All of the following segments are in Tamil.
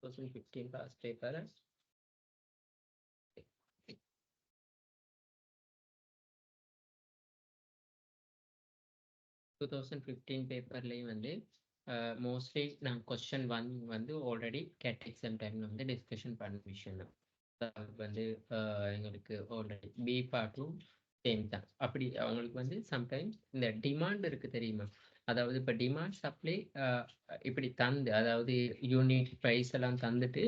2015 past paper. 2015 பேப்பர்லேயும் வந்து மோஸ்ட்லி நான் கொஸ்டின் 1 வந்து ஆல்ரெடி கேட் எக்ஸாம் டைமில் வந்து டிஸ்கஷன் பண்ண விஷயம் தான். வந்து எங்களுக்கு ஆல்ரெடி பி பார்ட்டும் சேம் தான். அப்படி அவங்களுக்கு வந்து சம்டைம்ஸ் இந்த டிமாண்ட் இருக்குது தெரியுமா, அதாவது இப்போ டிமாண்ட் சப்ளை இப்படி தந்து, அதாவது யூனிட் ப்ரைஸ் எல்லாம் தந்துட்டு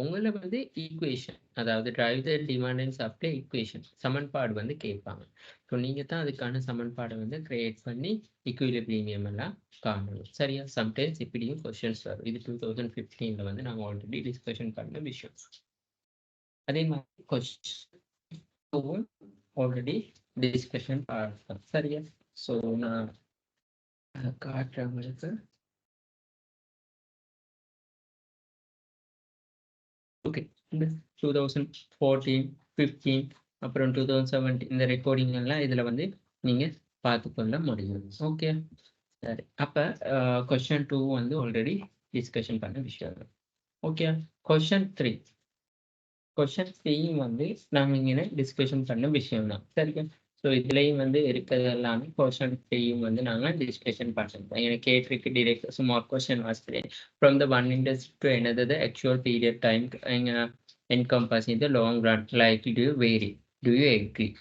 உங்களை வந்து ஈக்குவேஷன், அதாவது drive the demand and supply equation சமன்பாடு வந்து கேட்பாங்க. ஸோ நீங்கள் தான் அதுக்கான சமன்பாடை வந்து கிரியேட் பண்ணி ஈக்குவிலிபிரியம் எல்லாம் காணணும். சரியா, சம்டைம்ஸ் இப்படியும் கொஸ்டின்ஸ் வரும். இது 2015 வந்து நாங்கள் ஆல்ரெடி டிஸ்கஷன் பண்ண விஷயம். அதே மாதிரி கொஸ்டின் ஆல்ரெடி டிஸ்கஷன் பார்த்தோம். சரியா, ஸோ நான் காட்டுறவங்களுக்கு ஓகே. இந்த 2014, 15 அப்புறம் 2017 இந்த ரெக்கார்டிங் எல்லாம் இதில் வந்து நீங்கள் பார்த்துக்கொள்ள முடியும். ஓகே, சரி. அப்போ கொஸ்டின் 2 வந்து ஆல்ரெடி டிஸ்கஷன் பண்ண விஷயம். ஓகே, கொஸ்டின் 3 வந்து நாங்கள் இங்கே டிஸ்கஷன் பண்ண விஷயம் தான். சரிங்க, ஸோ இதுலேயும் வந்து இருக்கிறது எல்லாமே கொஸ்டின் 3 வந்து நாங்கள் டிஸ்கஷன் பண்ணுறோம். எனக்கு கேட்டிருக்கு டிரெக்ட் சுமார் கொஸ்டின் வாசிக்கிறேன். From the one industry to another the actual period time encompassing the long run likely to vary. Do you agree?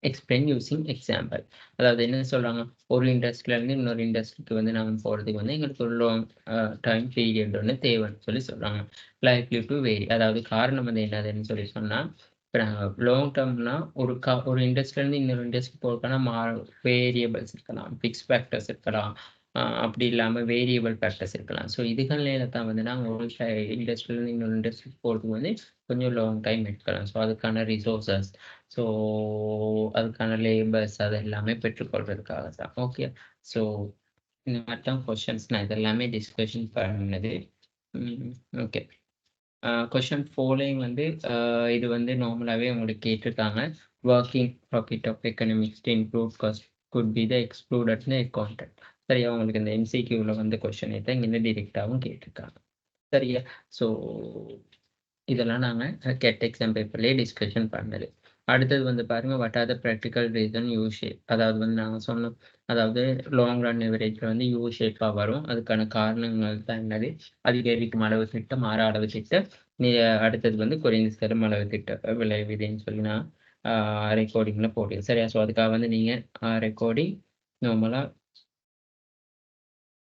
Explain using example. அதாவது என்ன சொல்கிறாங்க, ஒரு இண்டஸ்ட்ரியிலேருந்து இன்னொரு இண்டஸ்ட்ரிக்கு வந்து நாங்கள் போகிறதுக்கு வந்து எங்களுக்கு ஒரு லாங் டைம் பீரியட் ஒன்று தேவைன்னு சொல்கிறாங்க. லைக்லி டு வேரி, அதாவது காரணம் வந்து என்னதுன்னு சொன்னால், இப்போ நாங்கள் லாங் டேர்ம்னா ஒரு இண்டஸ்ட்ரியிலேருந்து இன்னொரு இண்டஸ்ட்ரி போகிறதுக்கான வேரியபிள்ஸ் இருக்கலாம், ஃபிக்ஸ் ஃபேக்டர்ஸ் இருக்கலாம், அப்படி இல்லாமல் வேரியபிள் ஃபேக்டர்ஸ் இருக்கலாம். ஸோ இதுகளில் தான் வந்து நாங்கள் ஒரு இண்டஸ்ட்ரியிலேருந்து இன்னொரு இண்டஸ்ட்ரிக்கு போகிறதுக்கு வந்து கொஞ்சம் லாங் டைம் எடுக்கலாம். ஸோ அதுக்கான ரிசோர்ஸஸ், ஸோ அதுக்கான லேபர்ஸ் அது எல்லாமே பெற்றுக்கொள்றதுக்காக தான். ஓகே, ஸோ இந்த மாதிரி தான் கொஷின்ஸ் நான் இதெல்லாமே டிஸ்கஷன் பண்ணது. ஓகே, கொஷின் 4லையும் வந்து இது வந்து நார்மலாகவே உங்களுக்கு கேட்டிருக்காங்க. Working profit of economics to include cost could be the எக்ஸ்க்ளூடட்னு கான்டெக்ட். சரியா, உங்களுக்கு இந்த எம்சிக்யூவில் வந்து கொஷின் தான் இங்கே டிரெக்டாகவும் கேட்டிருக்காங்க. சரியா, ஸோ இதெல்லாம் நாங்கள் கெட் எக்ஸாம் பேப்பர்லேயே டிஸ்கஷன் பண்ணது. அடுத்தது வந்து பாருங்கள், what are the practical reason U shape. அதாவது வந்து நாங்கள் சொன்னோம், அதாவது லாங் ரன் எவரேஜில் வந்து யூ ஷேப்பாக வரும். அதுக்கான காரணங்கள் தான் என்னது, அதிகரிக்கும் அளவு திட்டம், மாற அளவு திட்டம், அடுத்தது வந்து குறைந்து செல்லும் அளவு திட்டம் விளைவிதுன்னு சொல்லி நான் ரெக்கார்டிங்கில் போட்டேன். சரியா, ஸோ அதுக்காக வந்து நீங்கள் ரெக்கார்டிங் நார்மலாக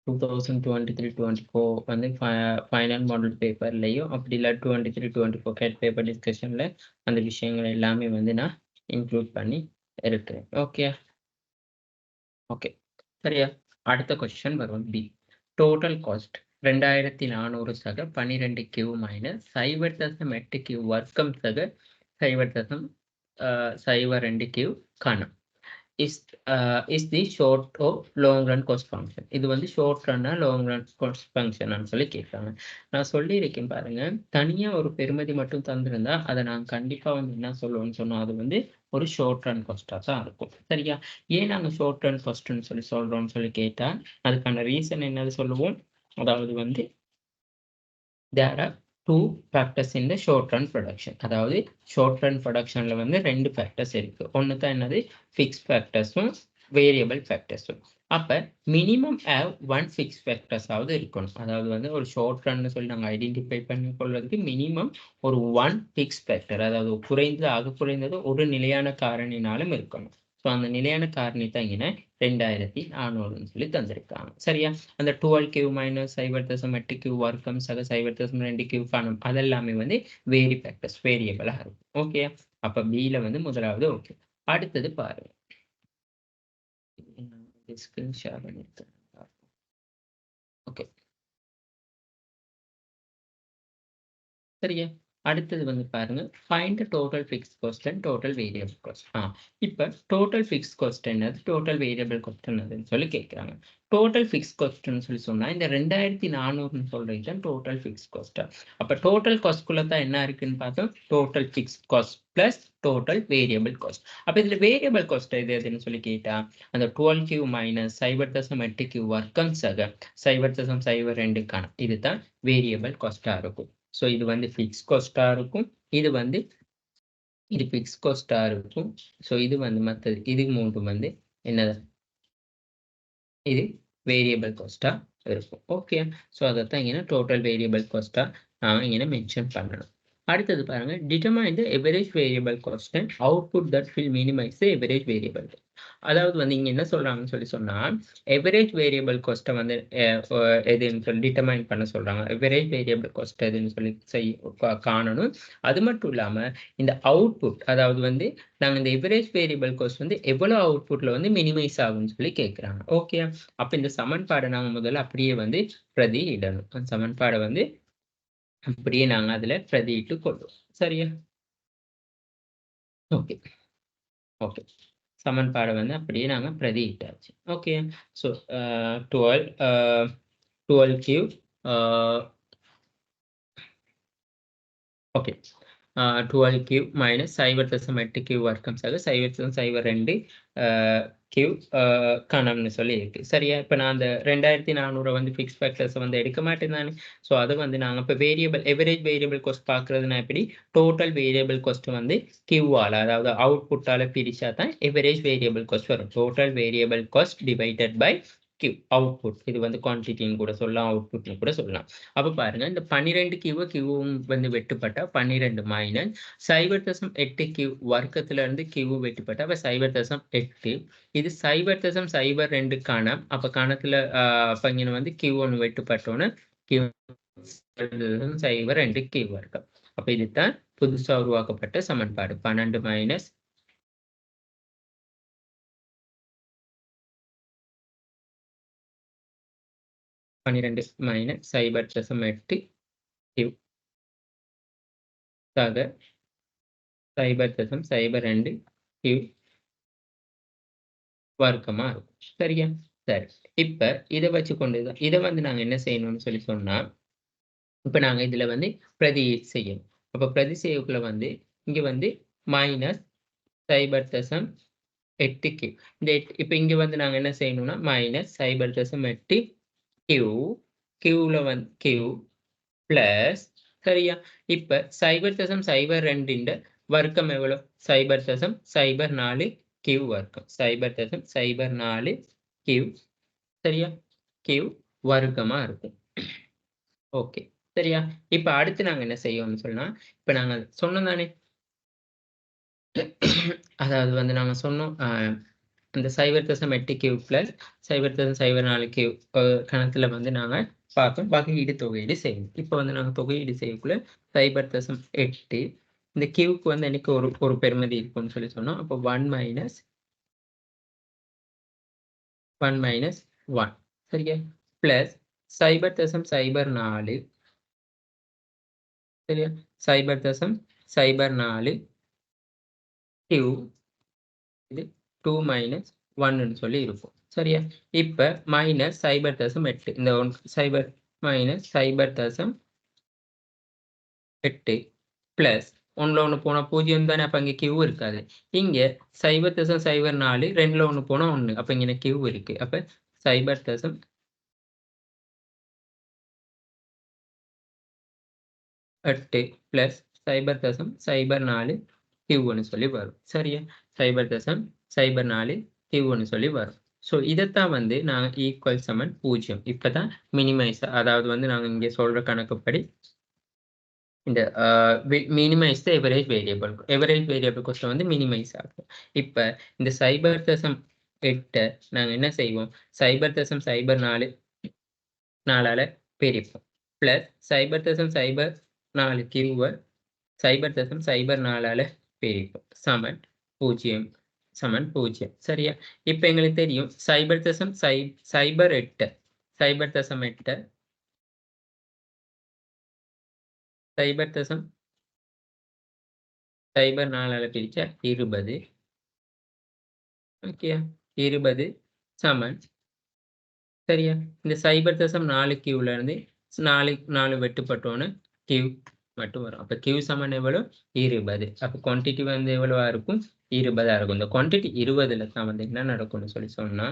2023-24 வந்து ஃபைனல் மாடல் பேப்பர்லையும், அப்படி இல்லை 23-24 கேட் பேப்பர் டிஸ்கஷனில் அந்த விஷயங்கள் எல்லாமே வந்து நான் இன்க்ளூட் பண்ணி இருக்கிறேன். ஓகே, சரியா. அடுத்த கொஸ்டின் வரும். பி, டோட்டல் காஸ்ட் 2400 சக 12 கியூ மைனஸ் 0.8 கியூ வர்க்கம் சக 0.02 கியூ கணம் is the short or long run cost function. இது வந்து ஷார்ட் ரன்னா லாங் ரன் காஸ்ட் ஃபங்க்ஷன் சொல்லி கேட்குறாங்க. நான் சொல்லியிருக்கேன் பாருங்க, தனியாக ஒரு பெருமதி மட்டும் தந்திருந்தா அதை நான் கண்டிப்பாக வந்து என்ன சொல்லுவோம்னு சொன்னோம், அது வந்து ஒரு ஷார்ட் ரன் காஸ்ட்டாக தான் இருக்கும். சரியா, ஏன் நாங்கள் ஷார்ட் ரன் காஸ்ட்னு சொல்கிறோம்னு சொல்லி கேட்டால் அதுக்கான ரீசன் என்னது சொல்லுவோம். அதாவது வந்து there are two factors in the short run production. அதாவது ஷார்ட் ரன் ப்ரொடக்ஷனில் வந்து 2 ஃபேக்டர்ஸ் இருக்குது. ஒன்று தான் என்னது, ஃபிக்ஸ் ஃபேக்டர்ஸும் வேரியபிள் ஃபேக்டர்ஸும். அப்போ மினிமம் ஹேவ் 1 ஃபிக்ஸ் ஃபேக்டர்ஸாவது இருக்கணும். அதாவது வந்து ஒரு ஷார்ட் ரன்னு சொல்லி நாங்கள் ஐடென்டிஃபை பண்ணி கொள்வதற்கு மினிமம் ஒரு 1 ஃபிக்ஸ் ஃபேக்டர், அதாவது குறைந்தது ஒரு நிலையான காரணினாலும் இருக்கணும். ஸோ அந்த நிலையான காரணி தான் இங்கே 2400 சொல்லி தந்திருக்காங்க. சரியா, அந்த 12 கியூ மைனஸ் 0.8 கியூ வர்க்கம் சக 0.2 கியூ கணம் அதெல்லாமே வந்து வேரி ஃபேக்டர்ஸ், வேரியபிளாக இருக்கும். ஓகே, அப்போ பியில் வந்து முதலாவது. ஓகே, அடுத்தது பாருங்க, ஸ்கிரீன் ஷேர் பண்ணியிருக்கேன். ஓகே, சரியா, அடுத்தது வந்து பாருங்க, find the total fixed cost and total variable cost. இப்ப டோட்டல் ஃபிக்ஸ்ட் காஸ்ட் என்னது? டோட்டல் வேரியபிள் காஸ்ட் என்னதுன்னு சொல்லி கேட்குறாங்க. டோட்டல் ஃபிக்ஸ்ட் காஸ்ட்னு சொல்லி சொன்னா, இந்த 2400ன்னு சொல்றது தான் டோட்டல் ஃபிக்ஸ்ட் காஸ்ட். அப்ப டோட்டல் காஸ்ட்குள்ள தான் என்ன இருக்குன்னு பார்த்தோம்? Total fixed cost plus total variable cost. அப்ப இதுல வேரியபிள் காஸ்ட் எது எதுன்னு சொல்லி கேட்டா, அந்த 12Q மைனஸ் 0.8Q வர்க்கம் சக 0.02 கணம். இதுதான் வேரியபிள் காஸ்டா இருக்கும். ஸோ இது வந்து ஃபிக்ஸ் காஸ்டா இருக்கும். இது வந்து இது ஃபிக்ஸ் காஸ்டா இருக்கும். ஸோ இது வந்து மற்றது இது மூன்றும் வந்து என்னது? இது வேரியபிள் காஸ்டா இருக்கும். ஓகே. ஸோ அதைத்தான் இங்கே டோட்டல் வேரியபிள் காஸ்டா நான் இங்கே மென்ஷன் பண்ணணும். அடுத்தது பாருங்க, determine the average variable cost and output that will minimise the average variable. அதாவது வந்து இங்க என்ன சொல்றாங்கன்னு சொல்லி சொன்னா, எவரேஜ் வேரியபிள் காஸ்ட்டை வந்து எதுன்னு சொல்லி டிட்டர்மைன் பண்ண சொல்றாங்க. எவரேஜ் வேரியபிள் காஸ்ட் எதுன்னு சொல்லி காணணும். அது மட்டும் இல்லாம இந்த அவுட்புட், அதாவது வந்து நாங்க இந்த எவரேஜ் வேரியபிள் காஸ்ட் வந்து எவ்வளவு அவுட்புட்ல வந்து மினிமைஸ் ஆகும்னு சொல்லி கேட்கிறாங்க. ஓகே. அப்ப இந்த சமன்பாடை நாங்க முதல்ல அப்படியே வந்து பிரதியிடணும். அந்த சமன்பாடை வந்து அப்படியே நாங்க அதுல பிரதியிட்டு கொள்வோம். சரியா? ஓகே. ஓகே. சமன்பாடை வந்து அப்படியே நாங்க பிரதியிட்டாச்சு. Okay. So 12Q okay. 12Q minus 0.8Q வர்க்கம் சக 0.02 Q கணம்னு சொல்லி இருக்கு. சரியா? இப்ப நான் அந்த 2400 வந்து ஃபிக்ஸ் ஃபேக்டர்ஸ் வந்து எடுக்க மாட்டேன் தானே. ஸோ அதை வந்து நாங்க இப்ப வேரியபிள் எவரேஜ் வேரியபிள் காஸ்ட் பார்க்கறதுனா எப்படி? டோட்டல் வேரியபிள் காஸ்ட் வந்து Qஆல, அதாவது அவுட்புட்டால பிரிச்சா தான் எவரேஜ் வேரியபிள் காஸ்ட் வரும். Total variable cost divided by Q output. இது வந்து குவான்டிட்டின்னு கூட சொல்லலாம், அவுட்புட்னு கூட சொல்லலாம். அப்ப பாருங்க, இந்த 12Qவும் வந்து வெட்டுப்பட்டா 12 மைனஸ் 0.8Q வர்க்கத்துல இருந்து Q வெட்டுப்பட்டா அப்ப 0.8. இது 0.02 கணம். அப்ப கணத்துல அப்ப இங்க வந்து Q1 வெட்டுப்பட்டோன்னு Q 0.2 Q வர்க்கம். அப்ப இதுதான் புதுசா உருவாக்கப்பட்ட சமன்பாடு. 12 மைனஸ் 0.8 Q சக 0.02 Q வர்க்கமா இருக்கும். சரியா? சரி. இப்ப இதை வச்சு கொண்டுதான் இதை வந்து நாங்க என்ன செய்யணும்னு சொல்லி சொன்னா, இப்ப நாங்க இதுல வந்து பிரதி செய்யணும். அப்ப பிரதி செய்யக்குள்ள வந்து இங்க வந்து மைனஸ் 0.8Q. இந்த இப்ப இங்க வந்து நாங்க என்ன செய்யணும்னா மைனஸ் 0.8 Q, Qல வந்து Q பிளஸ். சரியா? இப்ப 0.02 வர்க்கம் எவ்வளவு? 0.04 Q வர்க்கம். 0.04 Q. சரியா? Q வர்க்கமா இருக்கும். ஓகே. சரியா? இப்ப அடுத்து நாங்க என்ன செய்வோம்னு சொன்னா, இப்ப நாங்க சொன்னோம் தானே, அதாவது வந்து நாங்க சொன்னோம் இந்த 0.8Q பிளஸ் 0.04Q கணத்துல வந்து நாங்க பார்த்தோம். வகையீடு தொகையீடு செய்யணும். இப்ப வந்து நாங்க தொகையீடு செய்யக்குள்ள 0.8 இந்த Qக்கு வந்து எனக்கு ஒரு பெறுமதி இருக்கும்னு சொல்லி சொன்னோம். அப்போ 1 மைனஸ் 1. சரியா? பிளஸ் 0.04. சரியா? 0.04 Q இது 2 மைனஸ் 1ன்னு சொல்லி இருக்கும். சரியா? இப்ப மைனஸ் 0.8 இந்த 0 மைனஸ் 0.8 பிளஸ் 1ல 1 போனா 0 தானே. அப்ப இங்க Q இருக்காது. இங்க 0.04 2ல 1 போனா 1. அப்ப இங்க Q இருக்கு. அப்ப 0.8 பிளஸ் 0.04 Qன்னு சொல்லி வரும். சரியா? 0.04 Qன்னு சொல்லி வரும். ஸோ இதைத்தான் வந்து நாங்க ஈக்குவல் சமன் 0. இப்பதான் மினிமைஸ், அதாவது வந்து நாங்க இங்க சொல்ற கணக்குப்படி இந்த minimise the average variable. Average variable cost வந்து மினிமைஸ் ஆகும். இப்ப இந்த 0.8 நாங்க என்ன செய்வோம்? 0.04 4ஆல பெருப்போம். பிளஸ் 0.04 Qவை 0.04ஆல பெருப்போம். சமன் 0. சமன் 0. சரியா? இப்ப எங்களுக்கு தெரியும் 0.08 0.8 சைபர் 4ஆல பிரிச்சா 20. ஓகே. 20 சமன். சரியா? இந்த 0.4 கியூல இருந்து 4 வெட்டுப்பட்டோன கியூ மட்டும் வரும். அப்ப கியூ சமன் எவ்வளோ? 20. அப்ப குவான்டிட்டி வந்து எவ்வளவா இருக்கும்? 20ஆ இருக்கும். இந்த குவான்டிட்டி 20ல தான் வந்து என்ன நடக்கும்னு சொல்லி சொன்னா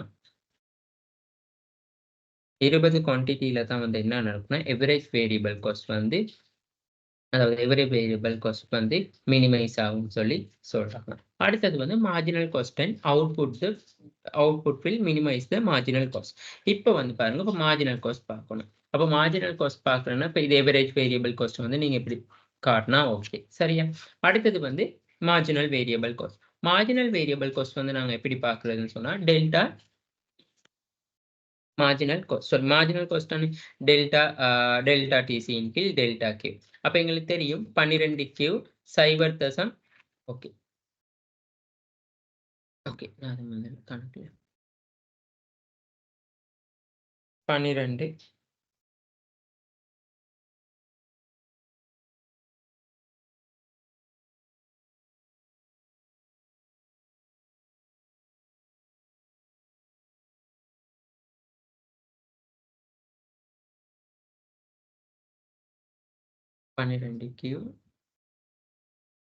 20 குவான்டிட்டில தான் வந்து என்ன நடக்கும்னா, எவரேஜ் வேரியபிள் காஸ்ட் வந்து அதாவது எவரேஜ் வேரியபிள் காஸ்ட் வந்து மினிமைஸ் ஆகும்னு சொல்லி சொல்றாங்க. அடுத்தது வந்து marginal cost and output will minimise the marginal cost. இப்போ வந்து பாருங்க, இப்போ மார்ஜினல் காஸ்ட் பார்க்கணும். அப்போ மார்ஜினல் காஸ்ட் பார்க்கணும்னா இப்போ இது எவரேஜ் வேரியபிள் காஸ்ட் வந்து நீங்க இப்படி காட்டினா ஓகே. சரியா? அடுத்தது வந்து marginal variable cost. Marginal variable cost வந்து நாங்க எப்படி பார்க்கறதுன்னு சொன்னா delta marginal cost. Sorry, marginal cost ആണ് டெல்டா டிசி இன் கீழ் டெல்டா கியூ. அப்ப எங்களுக்கு தெரியும் 12 கியூ 0. ஓகே ஓகே நான் அதை முதல்ல கணக்குல 12 12 Q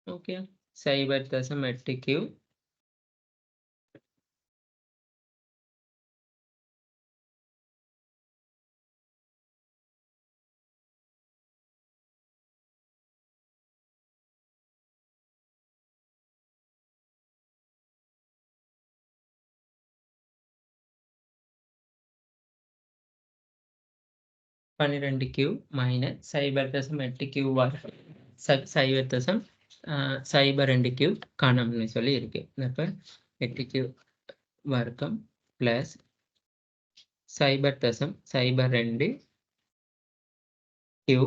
okay 0.8 Q 12 Q minus 0.8 Q வர்க்கம் 0.02 கியூ கணம்னு சொல்லி இருக்கு. அப்ப 8 கியூ வர்க்கம் பிளஸ் 0.02 கியூ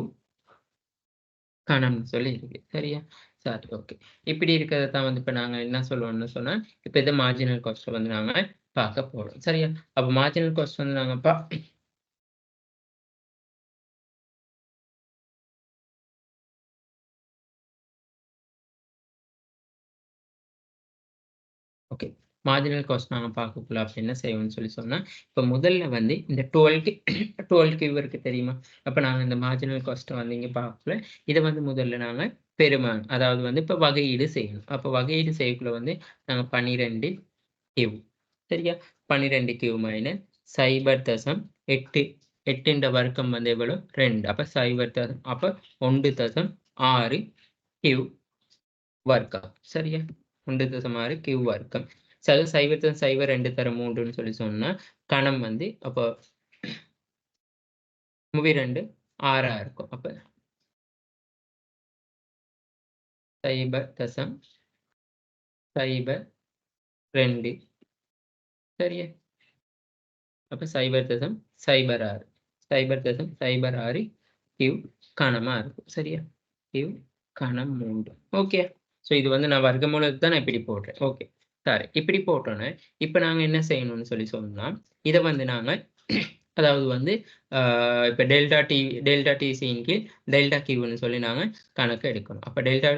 கணம்னு சொல்லி இருக்கு. சரியா? சரி, ஓகே. இப்படி இருக்கிறத தான் வந்து இப்ப நாங்க என்ன சொல்லுவோம்னு சொன்னா, இப்ப இந்த மார்ஜினல் காஸ்ட் வந்து நாங்க பார்க்க போறோம். சரியா? அப்ப மார்ஜினல் காஸ்ட் வந்து நாங்க ஓகே. மார்ஜினல் காஸ்ட் நாங்க பார்க்கக்குள்ள அப்ப என்ன செய்வோம்னு சொல்லி சொன்னா, இப்ப முதல்ல வந்து இந்த 12 கியூ இருக்கு தெரியுமா? அப்ப நாங்க இந்த மார்ஜினல் காஸ்ட்ட வந்து இங்க பார்க்கக்குள்ள, இத வந்து முதல்ல நாங்க பெருமான் அதாவது வந்து இப்ப வகையீடு செய்யணும். அப்ப வகையீடு செய்யக்குள்ள வந்து நாங்க 12 கியூ. சரியா? 12 கியூ மைனஸ் 0.8 8ன்ற வர்க்கம் வந்து எவ்வளோ? 2. அப்ப 0. அப்ப 1.6 கியூ வர்க்கம். சரியா? 1.6 கியூ வர்க்கம். 0.02 தர 3ன்னு சொல்லி சொன்னா, கணம் வந்து அப்போ 2 6ஆ இருக்கும். அப்ப 0.02 சரியா? அப்ப 0.06 0.06 கியூ கணமா இருக்கும். சரியா? கியூ கணம் 3. ஓகே. ஸோ இது வந்து நான் வர்க்கமூலத்தை தான் நான் இப்படி போடுறேன். ஓகே. சரி. இப்படி போட்டோன்னே, இப்ப நாங்க என்ன செய்யணும்னு சொல்லி சொன்னா, இத வந்து நாங்க அதாவது வந்து இப்ப டெல்டா டிசியின் கீழ் டெல்டா கியூன்னு சொல்லி நாங்க கணக்கு எடுக்கணும். அப்ப டெல்டா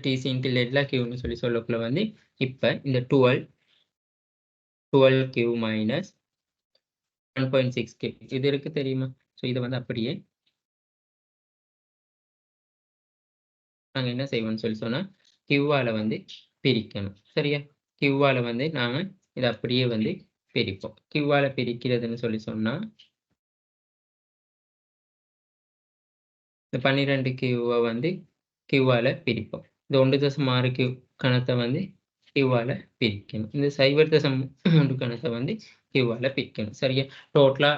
டிசியின் கீழ் டெல்டா கியூன்னு சொல்லி சொல்லக்குள்ள வந்து இப்ப இந்த 12 கியூ மைனஸ் 1.6 கியூ இது இருக்கு தெரியுமா? ஸோ இத வந்து அப்படியே நாங்க என்ன செய்வோம்னு சொல்லி சொன்னா, கியூவால வந்து பிரிக்கணும். சரியா? கியூவால வந்து நாங்க இத அப்படியே வந்து பிரிப்போம். கியூவால பிரிக்கிறதுன்னு சொல்லி சொன்னா, இந்த 12 கியூவ வந்து கியூவால பிரிப்போம். இந்த 1.6 கியூ கணத்த வந்து கியூவால பிரிக்கணும். இந்த 0.3 கணத்த வந்து கியூவால பிரிக்கணும். சரியா? டோட்டலா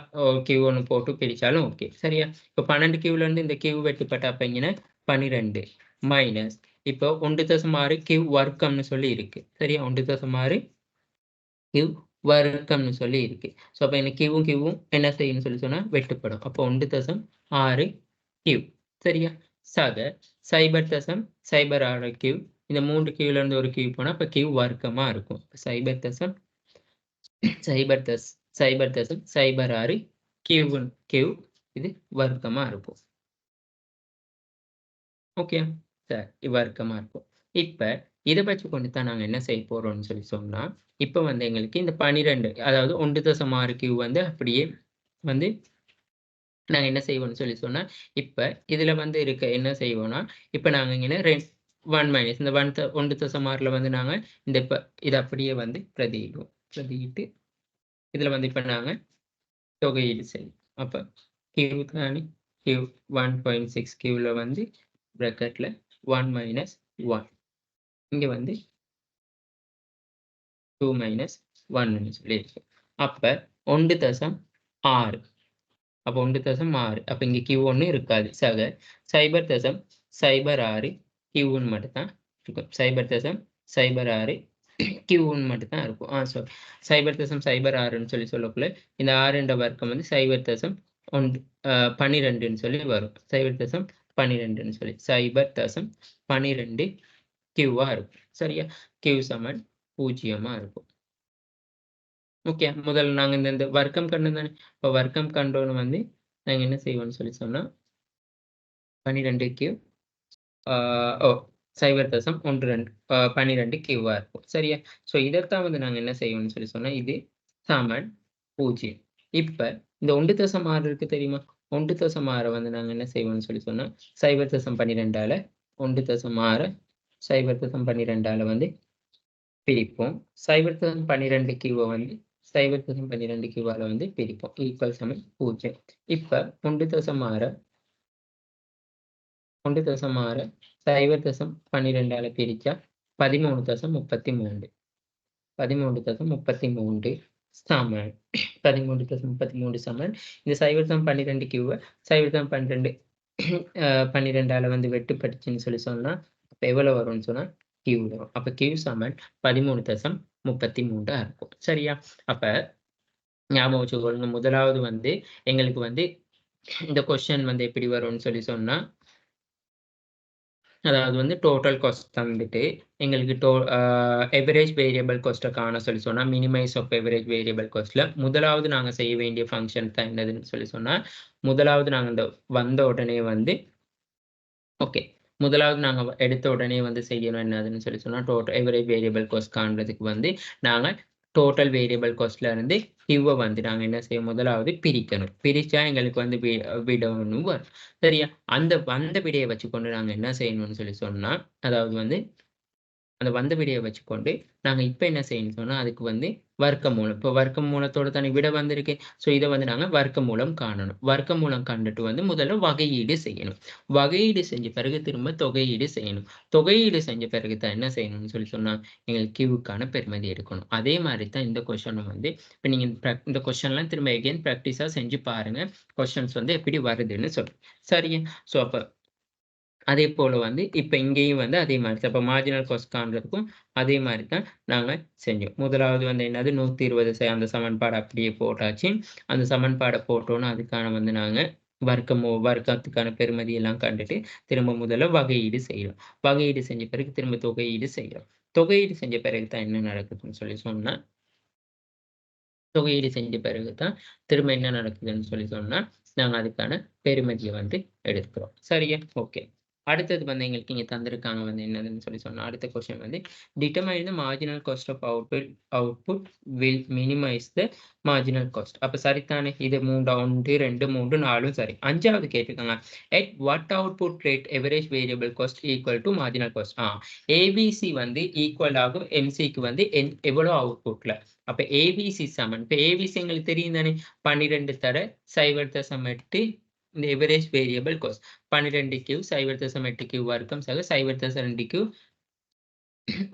கியூ ஒண்ணு போட்டு பிரிச்சாலும் ஓகே. சரியா? இப்ப 12 கியூல இருந்து இந்த கியூ வெட்டுப்பட்ட அப்ப இங்கன 12 மைனஸ் இப்போ 1.6 கியூ வர்க்கம்னு சொல்லி இருக்கு. சரியா? 1.6 கியூ வர்க்கம்னு சொல்லி இருக்கு. ஸோ அப்ப இந்த கியூவும் கியூவும் என்ன செய்யும்னு சொல்லி சொன்னா வெட்டுப்படும். அப்போ 1.6 கியூ. சரியா? சக 0.06 கியூ. இந்த 3 கியூல இருந்து ஒரு கியூ போனா அப்ப கியூ வர்க்கமா இருக்கும். 0.06 கியூ இது வர்க்கமா இருக்கும். ஓகே. சரி, வர்க்கமா இருக்கும். இப்ப இத வச்சு கொண்டு தான் நாங்க என்ன செய்ய போறோம்னு சொல்லி சொன்னா, இப்ப வந்து எங்களுக்கு இந்த 12 அதாவது 1.6 கியூ வந்து அப்படியே வந்து நாங்க என்ன செய்வோம்னு சொல்லி சொன்னா, இப்ப இதுல வந்து இருக்க என்ன செய்வோம்னா, இப்ப நாங்க இங்கன 1 மைனஸ் இந்த 1.6ல வந்து நாங்க இந்த இப்ப இத அப்படியே வந்து பிரதியிடுவோம். பிரதியிட்டு இதுல வந்து இப்ப நாங்க தொகையீடு செய்யும். அப்ப கியூ தானே கியூ 1.6 கியூல வந்து பிராக்கெட்ல 1 மைனஸ் 1 இங்க வந்து 2 மைனஸ் 1ன்னு சொல்லி இருக்கு. அப்ப 1.6 அப்ப 1.6 அப்ப இங்க Q1 இருக்காது. 0.06 Q1 மட்டும் தான் இருக்கும். 0.06 Q1 மட்டும் தான் இருக்கும். சாரி 0.06ன்னு சொல்லி சொல்லக்குள்ள இந்த 6ன்ற வர்க்கம் வந்து 0.12ன்னு சொல்லி வரும். 0.12ன்னு சொல்லி 0.12 Qவா இருக்கும். சரியா? Q சமன் 0 இருக்கும். ஓகே. முதல்ல நாங்க இந்த வர்க்கம் கண்டோம் தானே. இப்ப வர்க்கம் கண்டோன்னு வந்து நாங்க என்ன செய்வோம்னு சொல்லி சொன்னா 12 கியூ ஓ 0.12 12 கியூவா இருக்கும். சரியா? ஸோ இதத்தான் வந்து நாங்க என்ன செய்வோம்னு சொல்லி சொன்னா, இது சமன் 0. இப்ப இந்த 1.6 இருக்கு தெரியுமா? 1.6 வந்து நாங்க என்ன செய்வோம்னு சொல்லி சொன்னா, 0.12ஆல 1.6 0.12ஆல வந்து பிரிப்போம். 0.12 கியூவ வந்து 0.12 கியூவால வந்து பிரிப்போம். ஈக்குவல் சமன் 0. இப்ப 1.6 0.12ஆல பிரிச்சா 13.33 13.33 சமன் 13.33 சமன் இந்த 0.12 கியூவ 0.12 12ஆல வந்து வெட்டுப்பட்டுச்சுன்னு சொல்லி சொன்னா, அப்ப எவ்வளவு வரும்னு சொன்னா கியூ வரும். அப்ப கியூ சமன் 13.33 இருக்கும். சரியா? அப்ப ஞாபகம் வச்சுக்கோங்க. முதலாவது வந்து எங்களுக்கு வந்து இந்த கொஸ்டின் வந்து எப்படி வரும்னு சொல்லி சொன்னா, அதாவது வந்து டோட்டல் காஸ்ட் தந்துட்டு எங்களுக்கு எவரேஜ் வேரியபிள் காஸ்ட்ட காண சொல்லி சொன்னா, மினிமைஸ் ஆஃப் எவரேஜ் வேரியபிள் காஸ்ட்ல முதலாவது நாங்க செய்ய வேண்டிய ஃபங்ஷன் தான் என்னதுன்னு சொல்லி சொன்னா, முதலாவது நாங்க இந்த வந்த உடனே வந்து ஓகே. முதலாவது நாங்க எடுத்த உடனே வந்து செய்யணும் என்னதுன்னு சொல்லி சொன்னா, எவரேஜ் வேரியபிள் காஸ்ட் காண்றதுக்கு வந்து நாங்க டோட்டல் வேரியபிள் காஸ்ட்ல இருந்து கியூவ வந்து நாங்க என்ன செய்யணும், முதலாவது பிரிக்கணும். பிரிச்சா எங்களுக்கு வந்து விட ஒண்ணு வரும். சரியா? அந்த வந்த விடைய வச்சுக்கொண்டு நாங்க என்ன செய்யணும்னு சொல்லி சொன்னா, அதாவது வந்து அந்த வந்த விடைய வச்சுக்கொண்டு, நாங்க இப்ப என்ன செய்யணும்னு சொன்னா, அதுக்கு வந்து வர்க்கமூலம். இப்ப வர்க்கமூலத்தோட தானே விடை வந்திருக்கு. ஸோ இத வந்து நாங்க வர்க்கமூலம் காணணும். வர்க்கமூலம் கண்டுட்டு வந்து முதல்ல வகையீடு செய்யணும். வகையீடு செஞ்ச பிறகு திரும்ப தொகையீடு செய்யணும். தொகையீடு செஞ்ச பிறகு தான் என்ன செய்யணும்னு சொல்லி சொன்னா, எங்களுக்கு கியூவுக்கான பெறுமதி எடுக்கணும். அதே மாரி தான் இந்த கொஸ்டினும் வந்து இப்ப நீங்க இந்த கொஸ்டின்லாம் திரும்ப எகைன் பிராக்டிஸா செஞ்சு பாருங்க. கொஸ்டின்ஸ் வந்து எப்படி வருதுன்னு சொல்லி. சரியா? ஸோ அப்ப அதே போல வந்து இப்ப இங்கேயும் வந்து அதே மாரி தான். இப்ப மார்ஜினல் காஸ்ட் காண்றதுக்கும் அதே மாரி தான் நாங்க செஞ்சோம். முதலாவது வந்து என்னது 120 அந்த சமன்பாடு அப்படியே போட்டாச்சு. அந்த சமன்பாட போட்டோன அதுக்கான வந்து நாங்க வர்க்கத்துக்கான பெறுமதி எல்லாம் கண்டுட்டு, திரும்ப முதல்ல வகையீடு செய்றோம். வகையீடு செஞ்ச பிறகு திரும்ப தொகையீடு செய்றோம். தொகையீடு செஞ்ச பிறகு தான் என்ன நடக்குதுன்னு சொல்லி சொன்னா, தொகையீடு செஞ்ச பிறகு தான் திரும்ப என்ன நடக்குதுன்னு சொல்லி சொன்னா, நாங்க அதுக்கான பெறுமதிய வந்து எடுக்கிறோம். சரியா? ஓகே. அடுத்தது வந்து எங்களுக்கு இங்க தந்திருக்காங்க வந்து என்னதுன்னு சொல்லி சொன்னா, அடுத்த கொஸ்டின் வந்து determine the marginal cost of output will minimise the marginal cost. அப்ப சரிதானே? இது 1, 2, 3, 4ம் சரி. 5வது கேட்டிருக்காங்க. At what output rate average variable cost equal to marginal cost. AVC வந்து ஈக்குவல் ஆகும் எம்சிக்கு வந்து எவ்வளோ அவுட்புட்ல. அப்ப ஏபிசி சமன். இப்ப ஏபிசி எங்களுக்கு தெரியும் தானே? 12 தர 0.8 இந்த average variable cost. 12 Q 0.8 Q வர்க்கம் சக 0.2 கியூ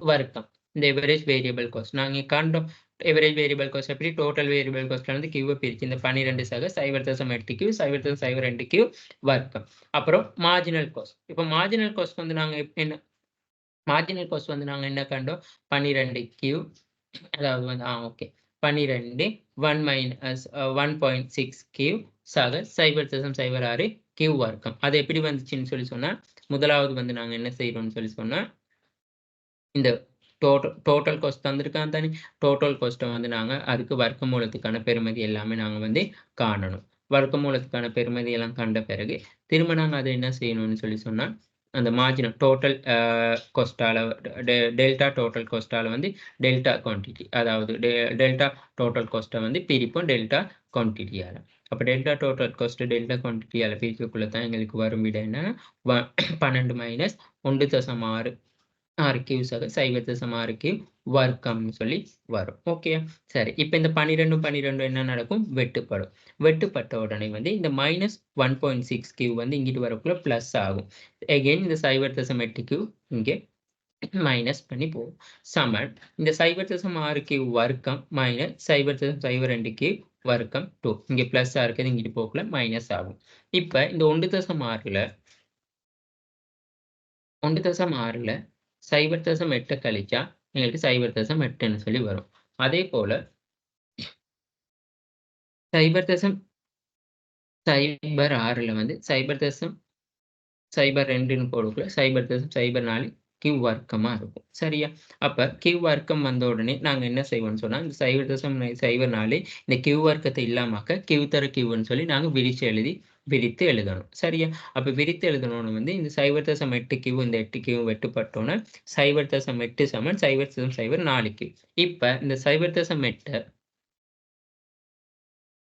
வர்க்கம். இந்த எவரேஜ் வேரியபிள் காஸ்ட். நாங்க கண்டோம். எவரேஜ் வேரியபிள் காஸ்ட் எப்படி டோட்டல் வேரியபிள் காஸ்ட்ல இருந்து கியூவ பிரிச்சு இந்த 12 சக 0.8 கியூ 0.02 கியூ வர்க்கம். அப்புறம் மார்ஜினல் காஸ்ட். இப்ப மார்ஜினல் காஸ்ட் வந்து நாங்க என்ன மார்ஜினல் காஸ்ட் வந்து நாங்க என்ன கண்டோம்? 12 கியூ அதாவது வந்து ஓகே. 12 1-6 கியூ சக 0.06 கியூ வர்க்கம். அது எப்படி வந்துச்சுன்னு சொல்லி சொன்னா, முதலாவது வந்து நாங்க என்ன செய்றோம்னு சொல்லி சொன்னா, இந்த டோட்டல் காஸ்ட் தந்திருக்கான் தானே? டோட்டல் காஸ்ட்ட வந்து நாங்க அதுக்கு வர்க்கமூலத்துக்கான பெறுமதி எல்லாமே நாங்க வந்து காணணும். வர்க்கமூலத்துக்கான பெறுமதி எல்லாம் கண்ட பிறகு, திரும்ப நாங்க அத என்ன செய்யணும்னு சொல்லி சொன்னா, அந்த மார்ஜினல் டோட்டல் காஸ்டால டெல்டா டோட்டல் காஸ்டால வந்து டெல்டா குவான்டிட்டி, அதாவது டெல்டா டோட்டல் காஸ்ட்டை வந்து பிரிப்போம் டெல்டா குவான்டிட்டியால். அப்போ டெல்டா டோட்டல் காஸ்ட் டெல்டா குவான்டிட்டியால் பிரிக்கக்குள்ள தான் எங்களுக்கு வரும் விட என்ன 12 மைனஸ் 1.6 கியூஸாக 0.6 வர்க்கம்னு சொல்லி வரும். ஓகே சரி, இப்போ இந்த 12 என்ன நடக்கும், வெட்டுப்படும். வெட்டுப்பட்ட உடனே வந்து இந்த மைனஸ் 1.6 கியூ வந்து இங்கிட்டு வரக்குள்ள பிளஸ் ஆகும். எகெயின் இந்த 0.8 கியூ இங்கே மைனஸ் பண்ணி போகும். சமன் இந்த 0.6 கியூ வர்க்கம் மைனஸ் 0.02 கியூ வர்க்கம் 2 இங்கே பிளஸ் இருக்குது, இங்கிட்டு போக்குள்ள மைனஸ் ஆகும். இப்போ இந்த 1.6ல 0.8 கழிச்சா எங்களுக்கு 0.8ன்னு சொல்லி வரும். அதே போல 0.06ல வந்து 0.02ன்னு போடக்குள்ள 0.04 கியூ வர்க்கமா இருக்கும். சரியா? அப்ப கியூ வர்க்கம் வந்த உடனே நாங்க என்ன செய்வோம்னு சொன்னா, இந்த 0.04 இந்த கியூ வர்க்கத்தை இல்லாமக்க கியூ தர கியூன்னு சொல்லி நாங்க விரித்து எழுதணும். சரியா? அப்ப விரித்து எழுதணும்னு வந்து இந்த 0.8 கியூ இந்த 8 கியூ வெட்டுப்பட்டோன்னா 0.8 சமன் 0.04 கியூ. இப்ப இந்த 0.8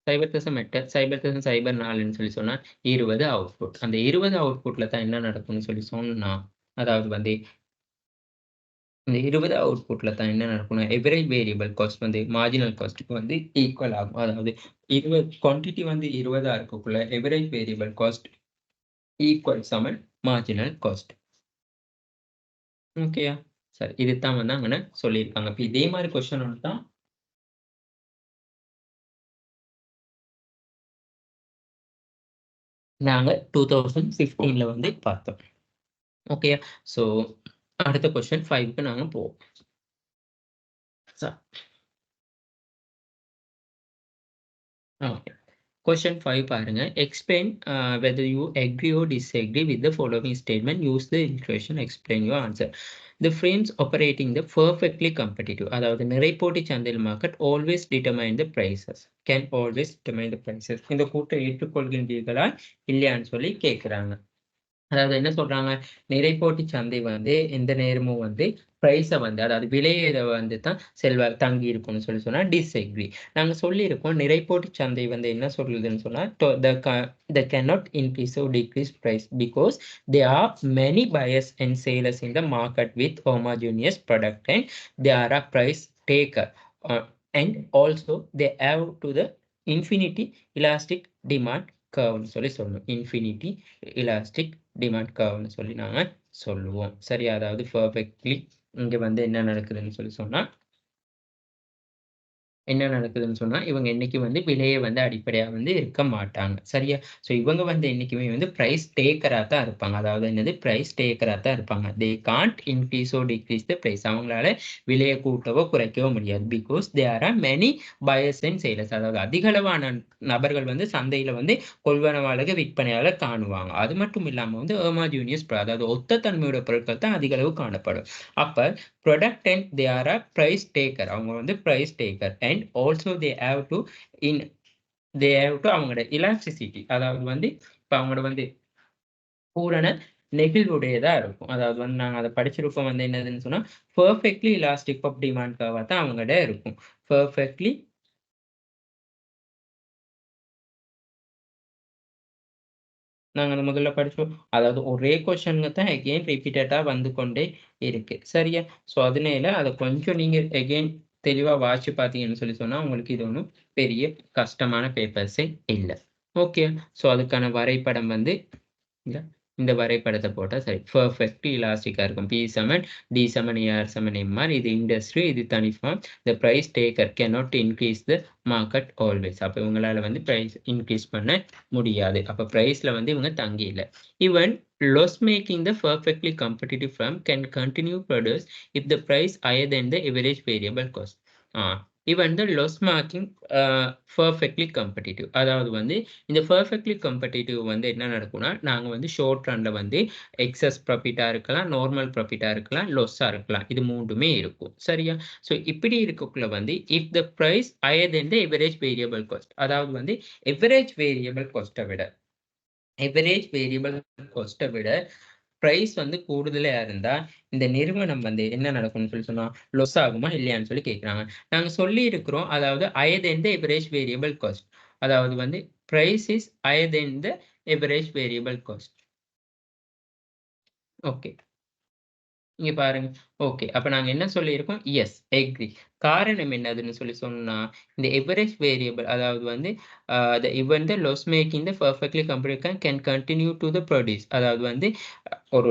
0.04ன்னு சொல்லி சொன்னா 20 அவுட்புட். அந்த 20 அவுட்புட்ல தான் என்ன நடக்கும்னு சொல்லி சொன்னா, அதாவது வந்து இந்த 20 அவுட்புட்ல தான் என்ன நடக்கும்னா, எவரேஜ் வேரியபிள் காஸ்ட் வந்து மார்ஜினல் காஸ்ட்க்கு வந்து ஈக்குவல் ஆகும். அதாவது 20 குவான்டிட்டி வந்து 20 இருக்கக்குள்ள எவரேஜ் வேரியபிள் காஸ்ட் ஈக்குவல் சமன் மார்ஜினல் காஸ்ட். ஓகேயா? சரி, இதுதான் வந்து அங்கே சொல்லியிருக்காங்க. இப்போ இதே மாதிரி கொஸ்டின் ஒன்று தான் நாங்கள் 2015ல வந்து பார்த்தோம். ஓகேயா? ஸோ அடுத்த கொஸ்டின் 5க்கு நாங்கள் போவோம். ஓகே, question 5 பாருங்க. Explain whether you agree or disagree with the following statement. Use the illustration, explain your answer. The frames operating the perfectly competitive, அதாவது நிறைபோட்டி சந்தையில் market always determine the prices, can always determine the prices. இந்த கூற்றை ஏற்றுக்கொள்கின்றீர்களா இல்லையான்னு சொல்லி கேட்குறாங்க. அதாவது என்ன சொல்றாங்க, நிறைபோட்டி சந்தை வந்து எந்த நேரமும் வந்து பிரைஸை வந்து, அதாவது விலையை வந்து தான் தங்கி இருக்கும்னு சொல்லி சொன்னா டிஸ்அக்ரி. நாங்க சொல்லியிருக்கோம் நிறைபோட்டி சந்தை வந்து என்ன சொல்லுதுன்னு சொன்னா, they cannot increase or decrease price because there are many buyers and sellers in the market with homogeneous product and they are a price taker, and also they have to the infinity elastic demand curve சொல்லி சொல்லணும். infinity elastic டிமாண்ட் கர்வ்னு சொல்லி நாங்க சொல்லுவோம். சரி, அதாவது பெர்ஃபெக்ட்லி இங்க வந்து என்ன நடக்குதுன்னு சொன்னா இவங்க என்னைக்கு வந்து விலையை வந்து அடிப்படையா வந்து இருக்க மாட்டாங்க. சரியா? ஸோ இவங்க வந்து என்னைக்குமே வந்து பிரைஸ் டேக்கரா தான் இருப்பாங்க. அதாவது என்னது, பிரைஸ் டேக்கரா தான் இருப்பாங்க. They can't increase or decrease the price. அவங்களால விலையை கூட்டவோ குறைக்கவோ முடியாது. Because they are many buyers and sellers. அதாவது அதிகளவான நபர்கள் வந்து சந்தையில வந்து கொள்வனவாளர்கள் விற்பனையாளர் காணுவாங்க. அது மட்டும் இல்லாம வந்து ஹோமோஜீனியஸ், அதாவது ஒத்த தன்மையோட பொருட்கள் தான் அதிக அளவு காணப்படும். அப்ப product and they are a price taker. அவங்க வந்து price taker and also they have to அவங்களோட எலாஸ்டிசிட்டி, அதாவது வந்து இப்போ அவங்களோட வந்து பூரண நெகிழ்வுடையதா இருக்கும். அதாவது வந்து நாங்கள் அதை படிச்சிருப்போம் வந்து என்னதுன்னு சொன்னா பெர்ஃபெக்ட்லி எலாஸ்டிக் ஆஃப் டிமாண்ட் கர்வா தான் அவங்கள்ட இருக்கும். பெர்ஃபெக்ட்லி நாங்கள் அந்த முதல்ல படிச்சோம். அதாவது ஒரே கொஸ்டினுக்கு தான் எகெயின் ரிப்பீட்டடாக வந்து கொண்டே இருக்கு. சரியா? ஸோ அதனால அதை கொஞ்சம் நீங்கள் எகெயின் தெளிவாக வாட்சி பார்த்தீங்கன்னு சொல்லி சொன்னால் உங்களுக்கு இது ஒன்றும் பெரிய கஷ்டமான பேப்பர்ஸே இல்லை. ஓகே, ஸோ அதுக்கான வரைபடம் வந்து இந்த வரைபடத்தை போட்டால் சரி, பெர்ஃபெக்ட் இலாஸ்டிக்காக இருக்கும். P சமன் D சமன் AR சமன் MR. இது இண்டஸ்ட்ரி, இது தனிஃபார்ம். The price taker cannot increase the market always. அப்போ இவங்களால வந்து பிரைஸ் இன்க்ரீஸ் பண்ண முடியாது. அப்போ பிரைஸ்ல வந்து இவங்க தங்கி இல்லை. Even loss making the perfectly competitive firm can continue produce if the price higher than the average variable cost. Even the loss making perfectly competitive, அதாவது வந்து இந்த perfectly competitive வந்து என்ன நடக்கும்னா, நாங்கள் வந்து ஷார்ட் ரன்ல வந்து எக்ஸஸ் ப்ராஃபிட்டாக இருக்கலாம், நார்மல் ப்ராஃபிட்டாக இருக்கலாம், லொஸ்ஸாக இருக்கலாம். இது மூன்றுமே இருக்கும். சரியா? ஸோ இப்படி இருக்கக்குள்ள வந்து if the price higher than the average variable cost, அதாவது வந்து எவரேஜ் வேரியபிள் காஸ்ட்டை விட பிரைஸ் வந்து கூடுதலா இருந்தா இந்த நிறுவனம் வந்து என்ன நடக்கும்னு சொல்லி சொன்னா லொஸ் ஆகுமா இல்லையான்னு சொல்லி கேட்குறாங்க. நாங்க சொல்லி இருக்கிறோம். அதாவது higher than the average variable cost. அதாவது வந்து price is higher than the average variable cost. Okay. இங்க பாருங்க. ஓகே. அப்ப நாங்க என்ன சொல்லியிருக்கோம்? Yes, agree. காரணம் என்னதுன்னு சொல்லி சொன்னா, இந்த எவரேஜ் வேரியபிள் அதாவது வந்து the even the loss making the perfectly computed can continue to the produce. அதாவது வந்து ஒரு